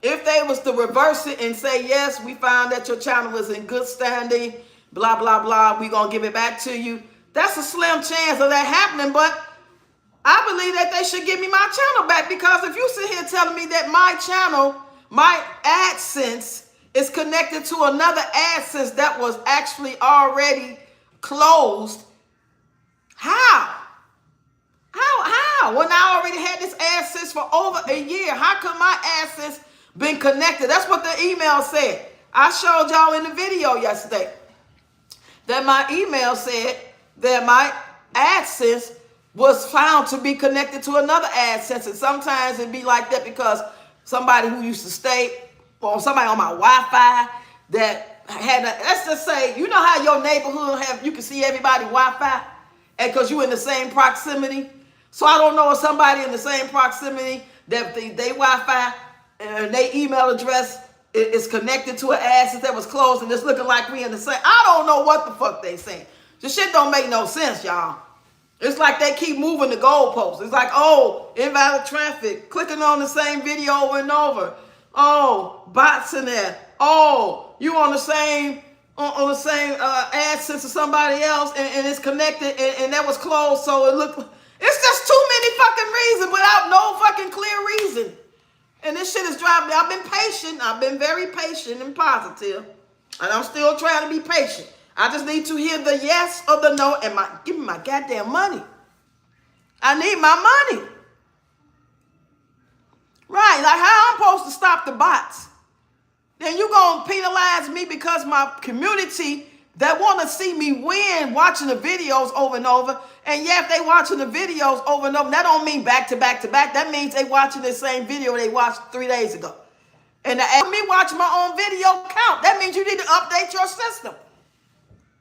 If they was to reverse it and say, yes, we found that your channel was in good standing, blah, blah, blah, we gonna give it back to you. That's a slim chance of that happening, but I believe that they should give me my channel back, because if you sit here telling me that my channel, my AdSense is connected to another AdSense that was actually already closed, how? When I already had this AdSense for over a year, how come my AdSense been connected? That's what the email said. I showed y'all in the video yesterday that my email said that my AdSense was found to be connected to another AdSense. And sometimes it'd be like that because somebody who used to stay, or somebody on my Wi-Fi that had, let's just say, you know how your neighborhood you can see everybody Wi-Fi, and because you in the same proximity. So I don't know if somebody in the same proximity that they Wi-Fi and their email address is connected to an AdSense that was closed and it's looking like we in the same. I don't know what the fuck they saying. This shit don't make no sense, y'all. It's like they keep moving the goalposts. It's like, oh, invalid traffic, clicking on the same video over and over. Oh, bots in there. Oh, you on the same AdSense as somebody else and it's connected and that was closed, so it looked. It's just too many fucking reasons without no fucking clear reason. And this shit is driving me. I've been patient. I've been very patient and positive. And I'm still trying to be patient. I just need to hear the yes or the no and give me my goddamn money. I need my money. Right, like how I'm supposed to stop the bots? Then you gonna penalize me because my community that want to see me win watching the videos over and over. And yeah, if they watching the videos over and over, that don't mean back to back to back. That means they watching the same video they watched 3 days ago. And me watching my own video count. That means you need to update your system.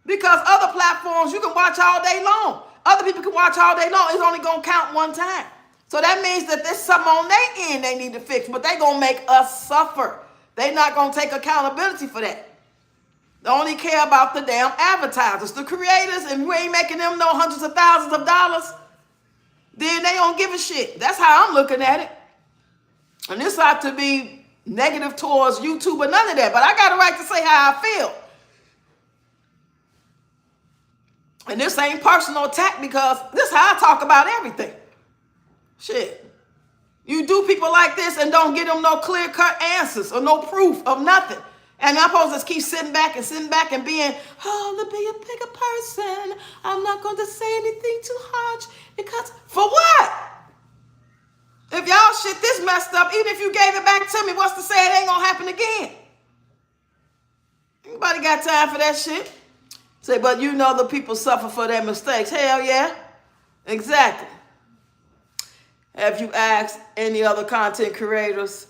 Because other platforms, you can watch all day long. Other people can watch all day long. It's only going to count one time. So that means that there's something on their end they need to fix. But they going to make us suffer. They're not going to take accountability for that. They only care about the damn advertisers, the creators, and we ain't making them no hundreds of thousands of dollars. Then they don't give a shit. That's how I'm looking at it. And this ought to be negative towards YouTube or none of that. But I got a right to say how I feel. And this ain't personal attack because this is how I talk about everything. Shit. You do people like this and don't give them no clear-cut answers or no proof of nothing. And I'm supposed to just keep sitting back and being, oh, to be a bigger person. I'm not going to say anything too harsh because, for what? If y'all shit this messed up, even if you gave it back to me, what's to say it ain't going to happen again? Anybody got time for that shit? Say, but you know the people suffer for their mistakes. Hell yeah. Exactly. Have you asked any other content creators?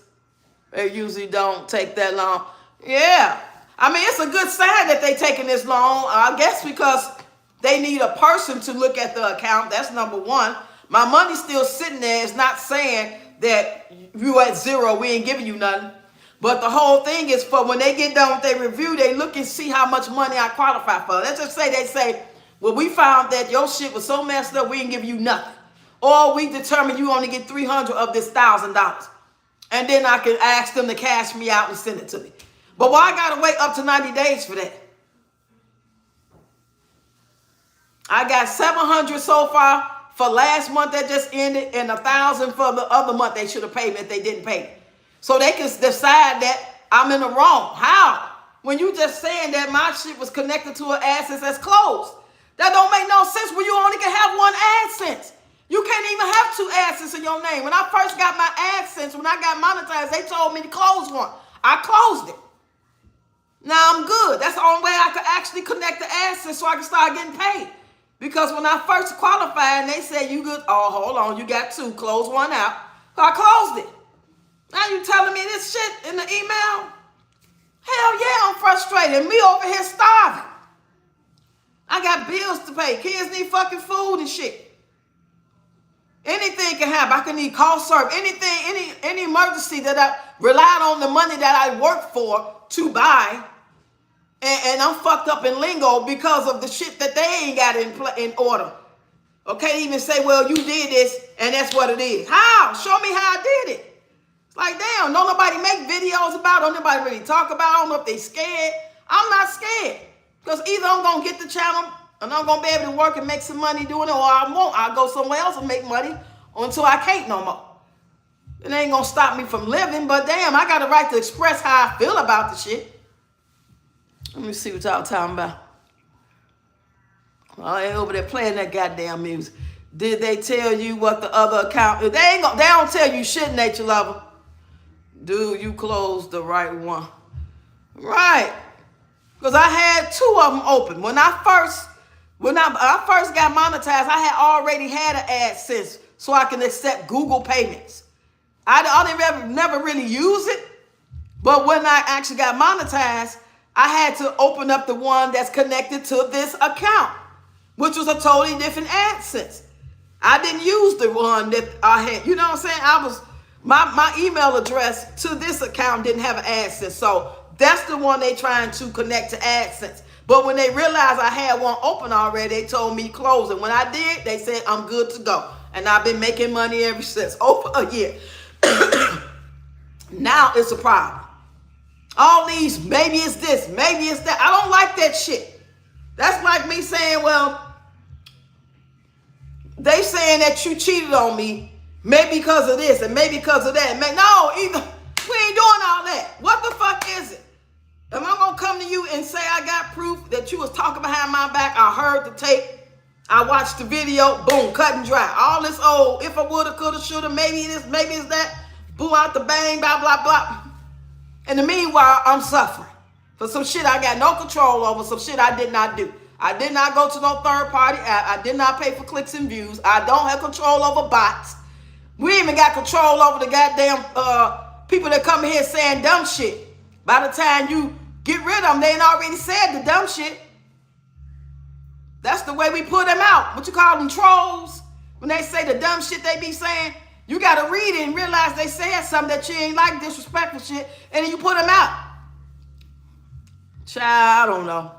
They usually don't take that long. Yeah. I mean, it's a good sign that they taking this long. I guess because they need a person to look at the account. That's number one. My money's still sitting there. It's not saying that you at zero. We ain't giving you nothing. But the whole thing is for when they get done with their review, they look and see how much money I qualify for. Let's just say they say, well, we found that your shit was so messed up, we didn't give you nothing. Or we determined you only get $300 of this $1,000. And then I can ask them to cash me out and send it to me. But why I got to wait up to 90 days for that? I got 700 so far for last month that just ended and 1,000 for the other month they should have paid me if they didn't pay me. So they can decide that I'm in the wrong. How? When you just saying that my shit was connected to an AdSense that's closed. That don't make no sense when you only can have one AdSense. You can't even have 2 AdSense in your name. When I first got my AdSense, when I got monetized, they told me to close one. I closed it. Now I'm good. That's the only way I could actually connect the AdSense so I can start getting paid. Because when I first qualified, they said you good. Oh, hold on. You got 2. Close one out. So I closed it. Now you telling me this shit in the email? Hell yeah, I'm frustrated. Me over here starving. I got bills to pay. Kids need fucking food and shit. Anything can happen. I can need call service. Anything, any emergency that I relied on the money that I worked for to buy. And I'm fucked up in lingo because of the shit that they ain't got in order. Okay, even say, well, you did this and that's what it is. How? Show me how I did it. It's like, damn, don't nobody make videos about it. Don't nobody really talk about it. I don't know if they scared. I'm not scared. Because either I'm going to get the channel and I'm going to be able to work and make some money doing it, or I won't. I'll go somewhere else and make money until I can't no more. It ain't going to stop me from living, but damn, I got a right to express how I feel about the shit. Let me see what y'all talking about. Well, they over there playing that goddamn music. Did they tell you what the other account? They don't tell you shit, Nature Lover. Dude, you closed the right one. Right. Because I had 2 of them open. When I first got monetized, I had already had an AdSense so I can accept Google payments. I didn't never really use it. But when I actually got monetized, I had to open up the one that's connected to this account, which was a totally different AdSense. I didn't use the one that I had. You know what I'm saying? My email address to this account didn't have an AdSense. So that's the one they trying to connect to AdSense. But when they realized I had one open already, they told me to close it. When I did, they said I'm good to go. And I've been making money ever since, over a year. Now it's a problem. All these, maybe it's this, maybe it's that. I don't like that shit. That's like me saying, well, they saying that you cheated on me, maybe because of this and maybe because of that. No, either we ain't doing all that. What the fuck is it? Am I gonna come to you and say I got proof that you was talking behind my back? I heard the tape. I watched the video. Boom, cut and dry. All this old if I woulda, coulda, shoulda, maybe this, maybe it's that. boo out the bang, blah, blah, blah. In the meanwhile, I'm suffering for some shit I got no control over, some shit I did not do. I did not go to no third party app. I did not pay for clicks and views. I don't have control over bots. We even got control over the goddamn people that come here saying dumb shit. By the time you get rid of them, they ain't already said the dumb shit. That's the way we put them out. What you call them, trolls? When they say the dumb shit they be saying, you got to read it and realize they said something that you ain't like, disrespectful shit, and then you put them out. Child, I don't know.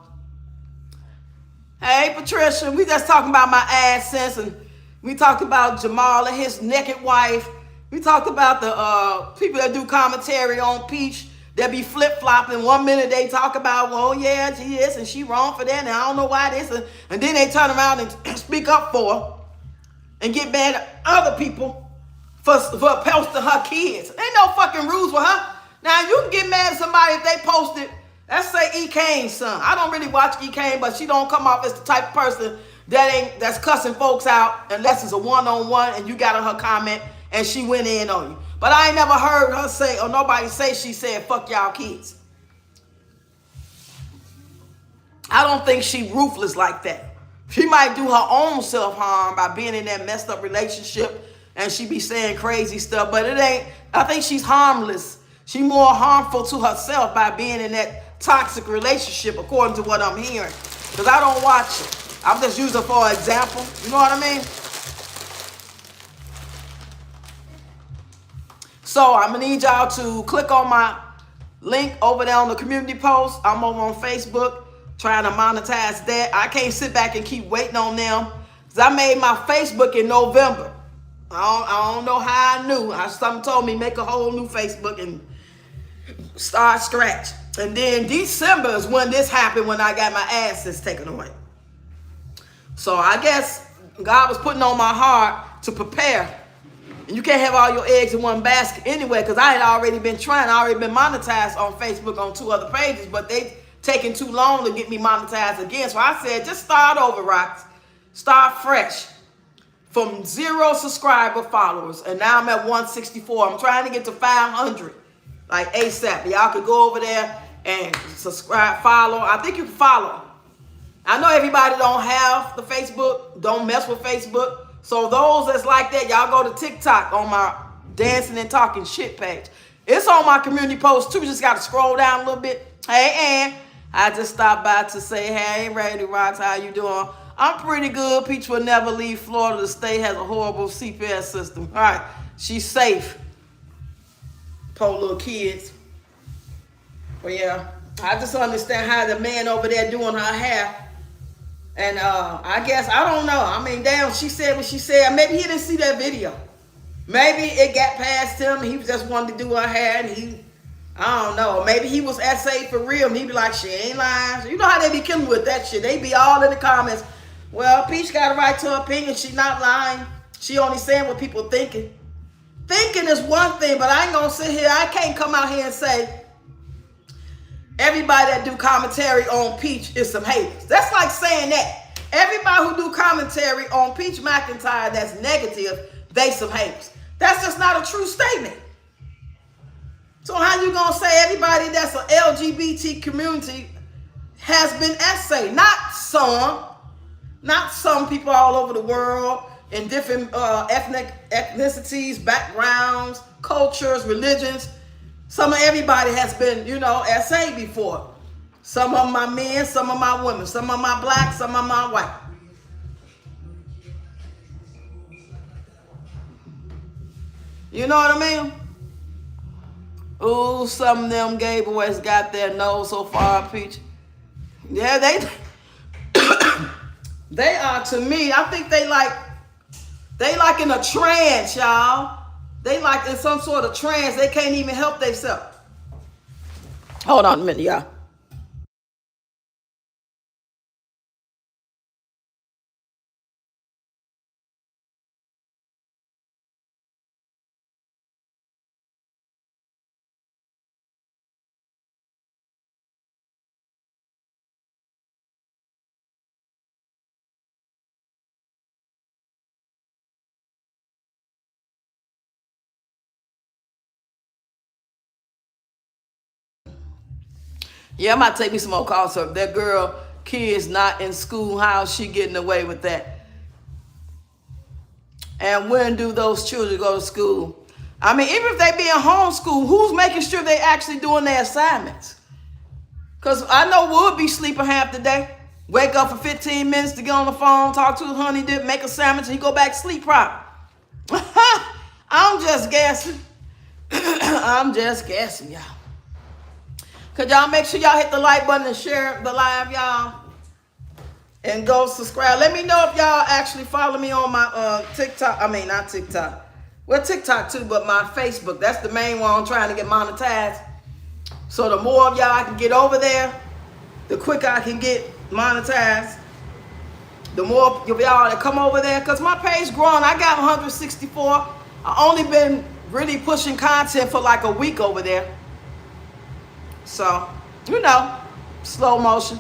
Hey, Patricia, we just talking about my AdSense, and we talked about Jamal and his naked wife. We talked about the people that do commentary on Peach that be flip-flopping. 1 minute they talk about, well, yeah, she is, and she wrong for that, and I don't know why this, and then they turn around and speak up for her and get mad at other people for posting her kids. Ain't no fucking rules with her. Now, you can get mad at somebody if they posted, let's say E. Kane's son. I don't really watch E. Kane, but she don't come off as the type of person that's cussing folks out unless it's a one-on-one and you got her comment and she went in on you. But I ain't never heard her say, or nobody say she said, fuck y'all kids. I don't think she ruthless like that. She might do her own self-harm by being in that messed up relationship and she be saying crazy stuff, but it ain't, I think she's harmless. She more harmful to herself by being in that toxic relationship, according to what I'm hearing. Because I don't watch it. I'm just using her for an example. You know what I mean? So I'm going to need y'all to click on my link over there on the community post. I'm over on Facebook trying to monetize that. I can't sit back and keep waiting on them. Because I made my Facebook in November. I don't know how I knew. Something told me make a whole new Facebook and start scratch. And then December is when this happened, when I got my AdSense taken away. So I guess God was putting on my heart to prepare. And you can't have all your eggs in one basket anyway, because I had already been trying. I already been monetized on Facebook on 2 other pages, but they taking too long to get me monetized again. So I said, just start over, Rox. Start fresh. From 0 subscriber followers, and now I'm at 164. I'm trying to get to 500, like ASAP. Y'all could go over there and subscribe, follow. I think you can follow. I know everybody don't have the Facebook, don't mess with Facebook. So those that's like that, y'all go to TikTok on my dancing and talking shit page. It's on my community post too. Just got to scroll down a little bit. Hey, Ann, I just stopped by to say, hey, Randy Rox, how you doing? I'm pretty good. Peach will never leave Florida. The state has a horrible CPS system. All right, she's safe. Poor little kids. But yeah, I just understand how the man over there doing her hair. And I guess, I don't know. I mean, damn, she said what she said. Maybe he didn't see that video. Maybe it got past him. He just wanted to do her hair, and I don't know. Maybe he was SA for real, and he be like, she ain't lying. So you know how they be killing with that shit. They be all in the comments. Well, Peach got a right to her opinion. She not lying. She only saying what people thinking. Thinking is one thing, but I ain't gonna sit here. I can't come out here and say everybody that do commentary on Peach is some haters. That's like saying that everybody who do commentary on Peach McIntyre that's negative, they some haters. That's just not a true statement. So how you gonna say everybody that's an LGBT community has been essay? Not some people all over the world in different ethnicities, backgrounds, cultures, religions. Some of everybody has been, essay before. Some of my men, some of my women, some of my black, some of my white. You know what I mean? Ooh, some of them gay boys got their nose so far, Peach. Yeah, they are, to me, I think they like in a trance, y'all. They like in some sort of trance. They can't even help themselves. Hold on a minute, y'all. Yeah, I might take me some more calls. So if that girl, kids not in school, how is she getting away with that? And when do those children go to school? I mean, even if they being homeschooled, who's making sure they actually doing their assignments? Because I know Wood be sleeping half the day. Wake up for 15 minutes to get on the phone, talk to his honey dip, make a sandwich, and he go back to sleep proper. I'm just guessing. I'm just guessing, y'all. Could y'all make sure y'all hit the like button and share the live, y'all? And go subscribe. Let me know if y'all actually follow me on my TikTok. I mean, not TikTok. Well, TikTok too, but my Facebook. That's the main one I'm trying to get monetized. So the more of y'all I can get over there, the quicker I can get monetized. The more of y'all that come over there, because my page growing. I got 164. I only been really pushing content for like a week over there. So, you know, slow motion.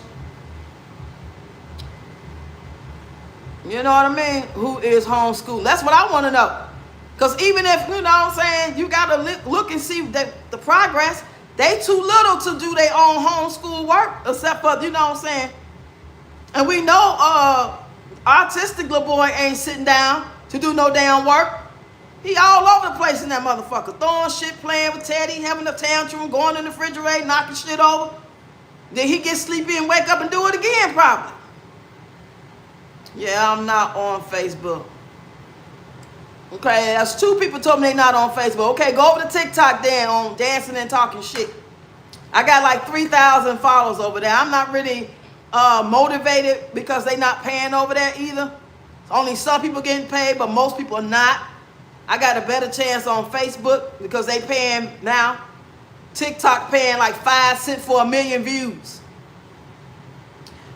You know what I mean? Who is homeschooled? That's what I want to know. Because even if, you know what I'm saying, you got to look and see the progress. They too little to do their own homeschool work, except for, you know what I'm saying. And we know autistic little boy ain't sitting down to do no damn work. He all over the place in that motherfucker. Throwing shit, playing with Teddy, having a tantrum, going in the refrigerator, knocking shit over. Then he gets sleepy and wake up and do it again probably. Yeah, I'm not on Facebook. Okay, that's 2 people told me they not on Facebook. Okay, go over to TikTok then on dancing and talking shit. I got like 3,000 followers over there. I'm not really motivated because they not paying over there either. Only some people getting paid, but most people are not. I got a better chance on Facebook because they paying now. TikTok paying like 5 cents for 1 million views.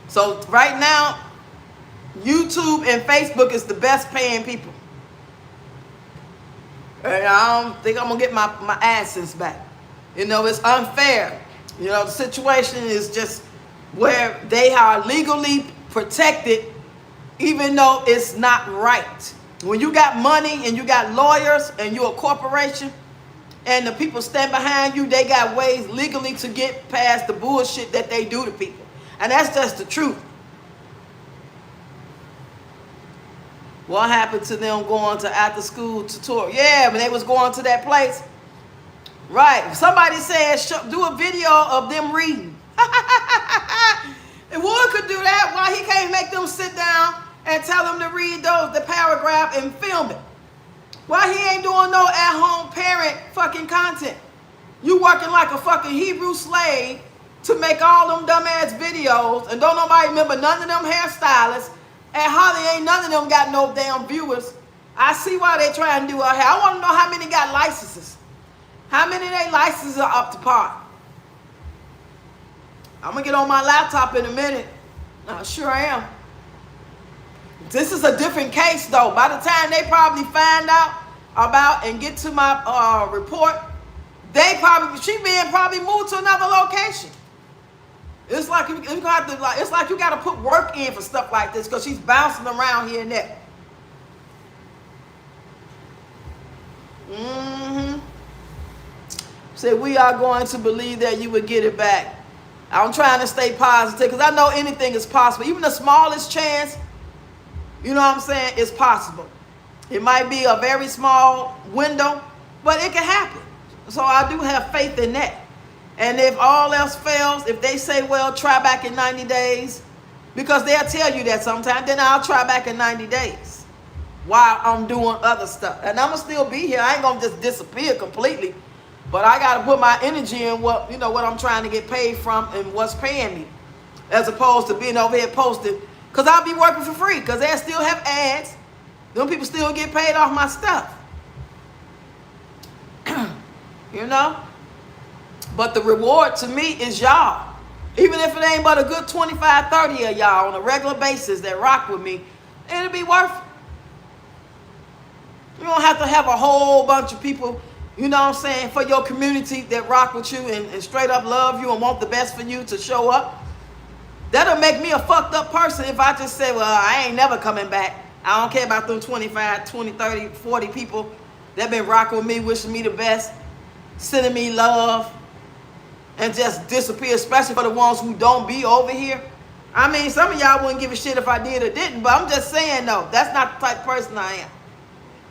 So right now, YouTube and Facebook is the best paying people. And I don't think I'm going to get my AdSense back. You know, it's unfair. You know, the situation is just where they are legally protected even though it's not right. When you got money and you got lawyers and you're a corporation and the people stand behind you, they got ways legally to get past the bullshit that they do to people. And that's just the truth. What happened to them going to after school tutorial? Yeah, when they was going to that place. Right. Somebody said, do a video of them reading. And Wood could do that. Why he can't make them sit down and tell them to read the paragraph and film it? Why he ain't doing no at-home parent fucking content? You working like a fucking Hebrew slave to make all them dumbass videos, and don't nobody remember none of them hairstylists, and hardly ain't none of them got no damn viewers. I see why they try and do her hair. I want to know how many got licenses. How many of their licenses are up to par? I'm going to get on my laptop in a minute. Sure I am. This is a different case, though. By the time they probably find out about and get to my report, she being probably moved to another location. It's like it's like you got to put work in for stuff like this because she's bouncing around here and there. Say we are going to believe that you would get it back. I'm trying to stay positive because I know anything is possible. Even the smallest chance, you know what I'm saying, is possible. It might be a very small window, but it can happen. So I do have faith in that. And if all else fails, if they say, well, try back in 90 days, because they'll tell you that sometimes, then I'll try back in 90 days while I'm doing other stuff. And I'm going to still be here. I ain't going to just disappear completely. But I got to put my energy in what I'm trying to get paid from and what's paying me, as opposed to being over here posting. Because I'll be working for free because they still have ads. Them people still get paid off my stuff. You know? But the reward to me is y'all. Even if it ain't but a good 25, 30 of y'all on a regular basis that rock with me, it'll be worth it. You don't have to have a whole bunch of people, you know what I'm saying, for your community that rock with you and straight up love you and want the best for you to show up. That'll make me a fucked up person if I just say, well, I ain't never coming back. I don't care about them 25, 20, 30, 40 people that been rocking with me, wishing me the best, sending me love. and just disappear, especially for the ones who don't be over here. I mean, some of y'all wouldn't give a shit if I did or didn't, but I'm just saying, though, that's not the type of person I am.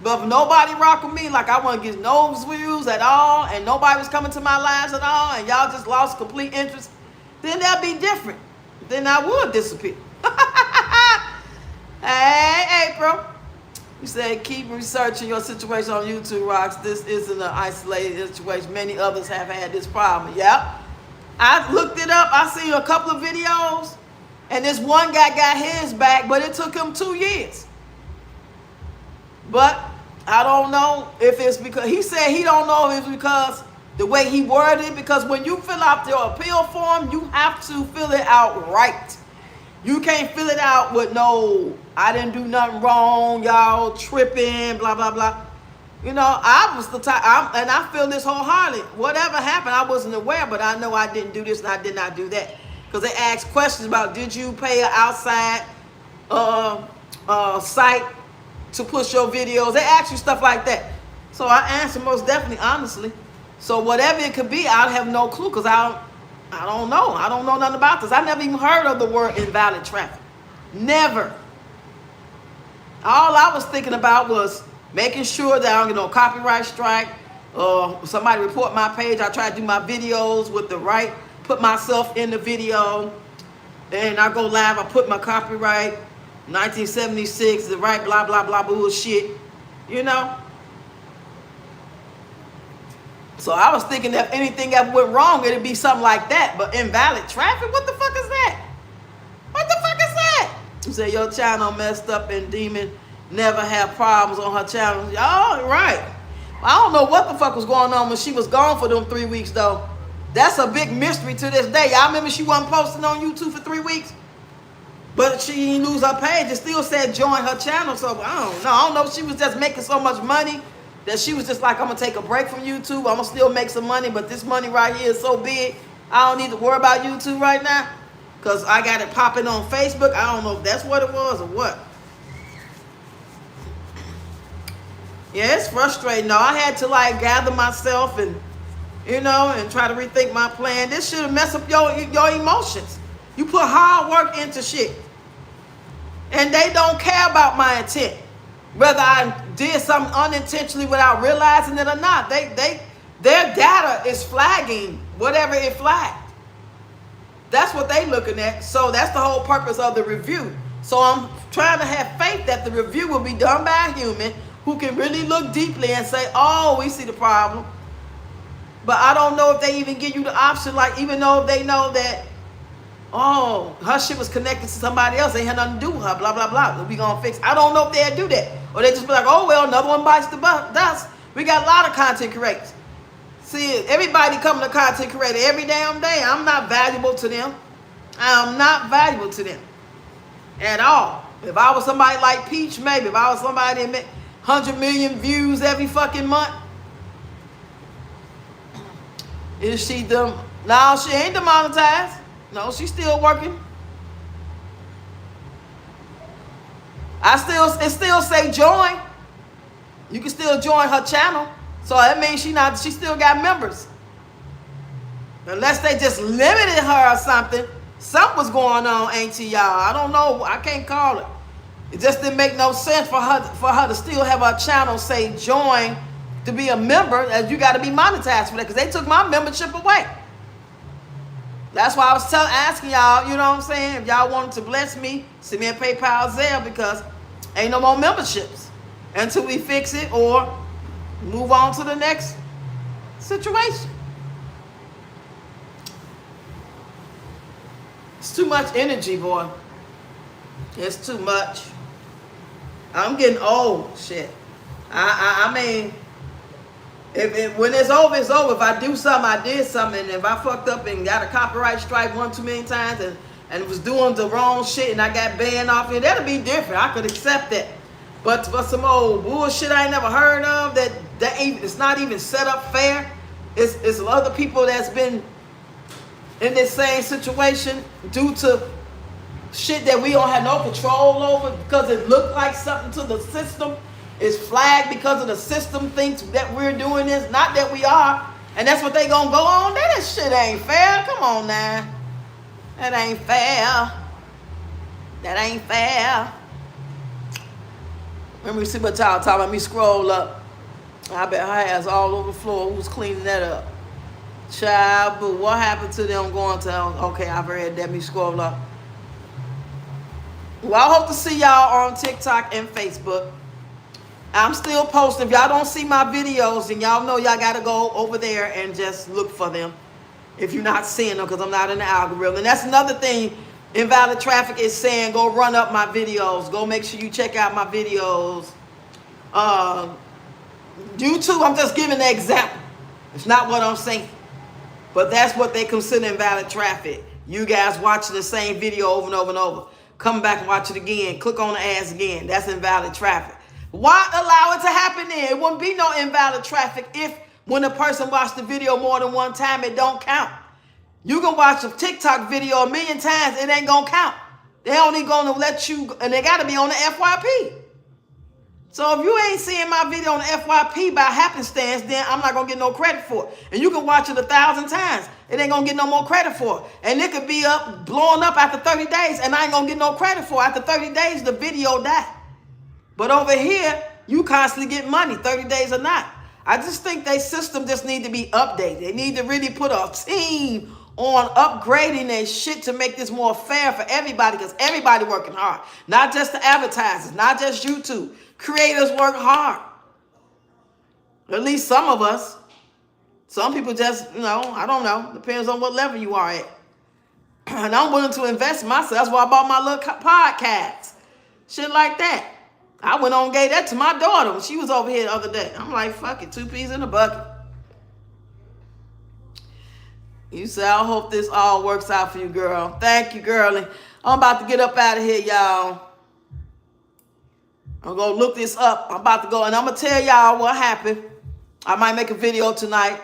But if nobody rock with me, like I wouldn't get no views at all, and nobody was coming to my lives at all, and y'all just lost complete interest, then that'd be different. Then I would disappear. Hey, April. You said keep researching your situation on YouTube, Rocks. This isn't an isolated situation. Many others have had this problem. Yep. I looked it up. I seen a couple of videos, and this one guy got his back, but it took him 2 years. But I don't know if it's because, he said he don't know if it's because the way he worded it, because when you fill out your appeal form, you have to fill it out right. You can't fill it out with no, I didn't do nothing wrong, y'all tripping, blah, blah, blah. You know, I was the type, and I feel this wholeheartedly. Whatever happened, I wasn't aware, but I know I didn't do this and I did not do that. Because they asked questions about, did you pay an outside site to push your videos? They ask you stuff like that. So I answer most definitely, honestly. So whatever it could be, I have no clue, because I don't know. I don't know nothing about this. I never even heard of the word invalid traffic. Never. All I was thinking about was making sure that I don't get no copyright strike, or somebody report my page. I try to do my videos with the right, put myself in the video, and I go live, I put my copyright, 1976, the right blah, blah, blah, bullshit, you know? So I was thinking that if anything ever went wrong, it'd be something like that. But invalid traffic? What the fuck is that? What the fuck is that? You say your channel messed up and Demon never had problems on her channel. Oh, right. I don't know what the fuck was going on when she was gone for them 3 weeks, though. That's a big mystery to this day. Y'all remember she wasn't posting on YouTube for 3 weeks? But she didn't lose her page. It still said join her channel. So I don't know. I don't know if she was just making so much money that she was just like, I'm going to take a break from YouTube. I'm going to still make some money, but this money right here is so big, I don't need to worry about YouTube right now because I got it popping on Facebook. I don't know if that's what it was or what. Yeah, it's frustrating, though. I had to, like, gather myself and, you know, and try to rethink my plan. This should have messed up your emotions. You put hard work into shit. And they don't care about my intent. Whether I did something unintentionally without realizing it or not, their data is flagging whatever it flagged. That's what they looking at. So that's the whole purpose of the review. So I'm trying to have faith that the review will be done by a human who can really look deeply and say, oh, we see the problem. But I don't know if they even give you the option, like even though they know that, oh, her shit was connected to somebody else, they had nothing to do with her, blah, blah, blah. We gonna fix. I don't know if they'd do that. Or they just be like, oh, well, another one bites the dust. We got a lot of content creators. See, everybody coming to content creator every damn day. I'm not valuable to them. I'm not valuable to them at all. If I was somebody like Peach, maybe. If I was somebody that made 100 million views every fucking month. Is she them? No, she ain't demonetized. No, she's still working. It still say join. You can still join her channel. So that means she still got members. Unless they just limited her or something. Something was going on, ain't it, y'all? I don't know. I can't call it. It just didn't make no sense for her to still have her channel say join to be a member, as you got to be monetized for that, because they took my membership away. That's why I was asking y'all, you know what I'm saying? If y'all wanted to bless me, send me a PayPal Zelle, because ain't no more memberships until we fix it or move on to the next situation. It's too much energy, boy. It's too much. I'm getting old, shit. I mean, when it's over, it's over. If I do something, I did something. And if I fucked up and got a copyright strike 1 too many times and was doing the wrong shit and I got banned off it, that'll be different. I could accept that. But for some old bullshit I ain't never heard of, it's not even set up fair. It's other people that's been in this same situation due to shit that we don't have no control over because it looked like something to the system. It's flagged because of the system thinks that we're doing this. Not that we are. And that's what they gonna go on. That shit ain't fair. Come on now. That ain't fair. That ain't fair. Let me see what y'all talking about. Let me scroll up. I bet her ass all over the floor. Who's cleaning that up? Child, but what happened to them going to, okay, I've read that. Let me scroll up. Well, I hope to see y'all on TikTok and Facebook. I'm still posting. If y'all don't see my videos, then y'all know y'all got to go over there and just look for them. If you're not seeing them, because I'm not in the algorithm. And that's another thing Invalid Traffic is saying. Go run up my videos. Go make sure you check out my videos. YouTube, I'm just giving an example. It's not what I'm saying. But that's what they consider invalid traffic. You guys watching the same video over and over and over. Come back and watch it again. Click on the ads again. That's invalid traffic. Why allow it to happen then? It wouldn't be no invalid traffic if when a person watched the video more than one time, it don't count. You can watch a TikTok video 1,000,000 times, it ain't gonna count. They only gonna let you, and they gotta be on the FYP. So if you ain't seeing my video on the FYP by happenstance, then I'm not gonna get no credit for it. And you can watch it 1,000 times. It ain't gonna get no more credit for it. And it could be up, blowing up after 30 days, and I ain't gonna get no credit for it. After 30 days, the video died. But over here, you constantly get money, 30 days or not. I just think their system just need to be updated. They need to really put a team on upgrading their shit to make this more fair for everybody, because everybody working hard. Not just the advertisers, not just YouTube. Creators work hard. At least some of us. Some people just, I don't know. Depends on what level you are at. And I'm willing to invest in myself. That's why I bought my little podcast. Shit like that. I went on and gave that to my daughter when she was over here the other day. I'm like, fuck it, 2 peas in a bucket. You say, I hope this all works out for you, girl. Thank you, girlie. I'm about to get up out of here, y'all. I'm going to look this up. I'm about to go, and I'm going to tell y'all what happened. I might make a video tonight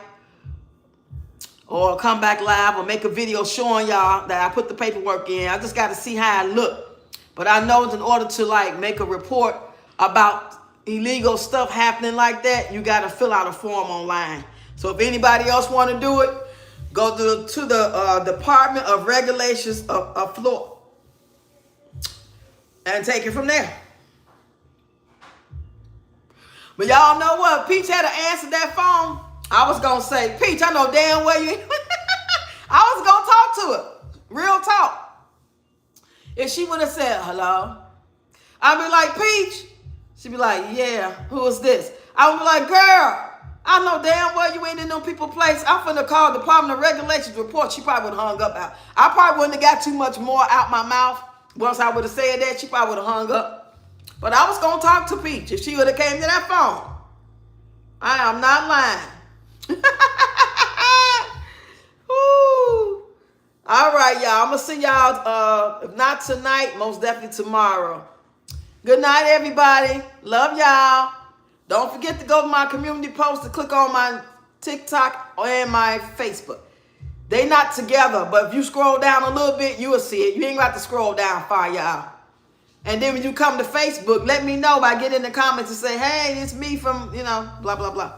or come back live or make a video showing y'all that I put the paperwork in. I just got to see how I look. But I know in order to, make a report about illegal stuff happening like that, you got to fill out a form online. So if anybody else want to do it, go to the Department of Regulations of Florida and take it from there. But y'all know what? Peach had to answer that phone. I was going to say, Peach, I know damn well you... I was going to talk to her. Real talk. If she would have said, hello, I'd be like, Peach. She'd be like, yeah, who is this? I would be like, girl, I know damn well you ain't in them people's place. I'm finna call the Department of Regulations report. She probably would have hung up out. I probably wouldn't have got too much more out my mouth. Once I would have said that, she probably would have hung up. But I was going to talk to Peach if she would have came to that phone. I am not lying. All right, y'all. I'm going to see y'all, if not tonight, most definitely tomorrow. Good night, everybody. Love y'all. Don't forget to go to my community post and click on my TikTok and my Facebook. They not together, but if you scroll down a little bit, you will see it. You ain't got to scroll down far, y'all. And then when you come to Facebook, let me know by getting in the comments and say, hey, it's me from, blah, blah, blah.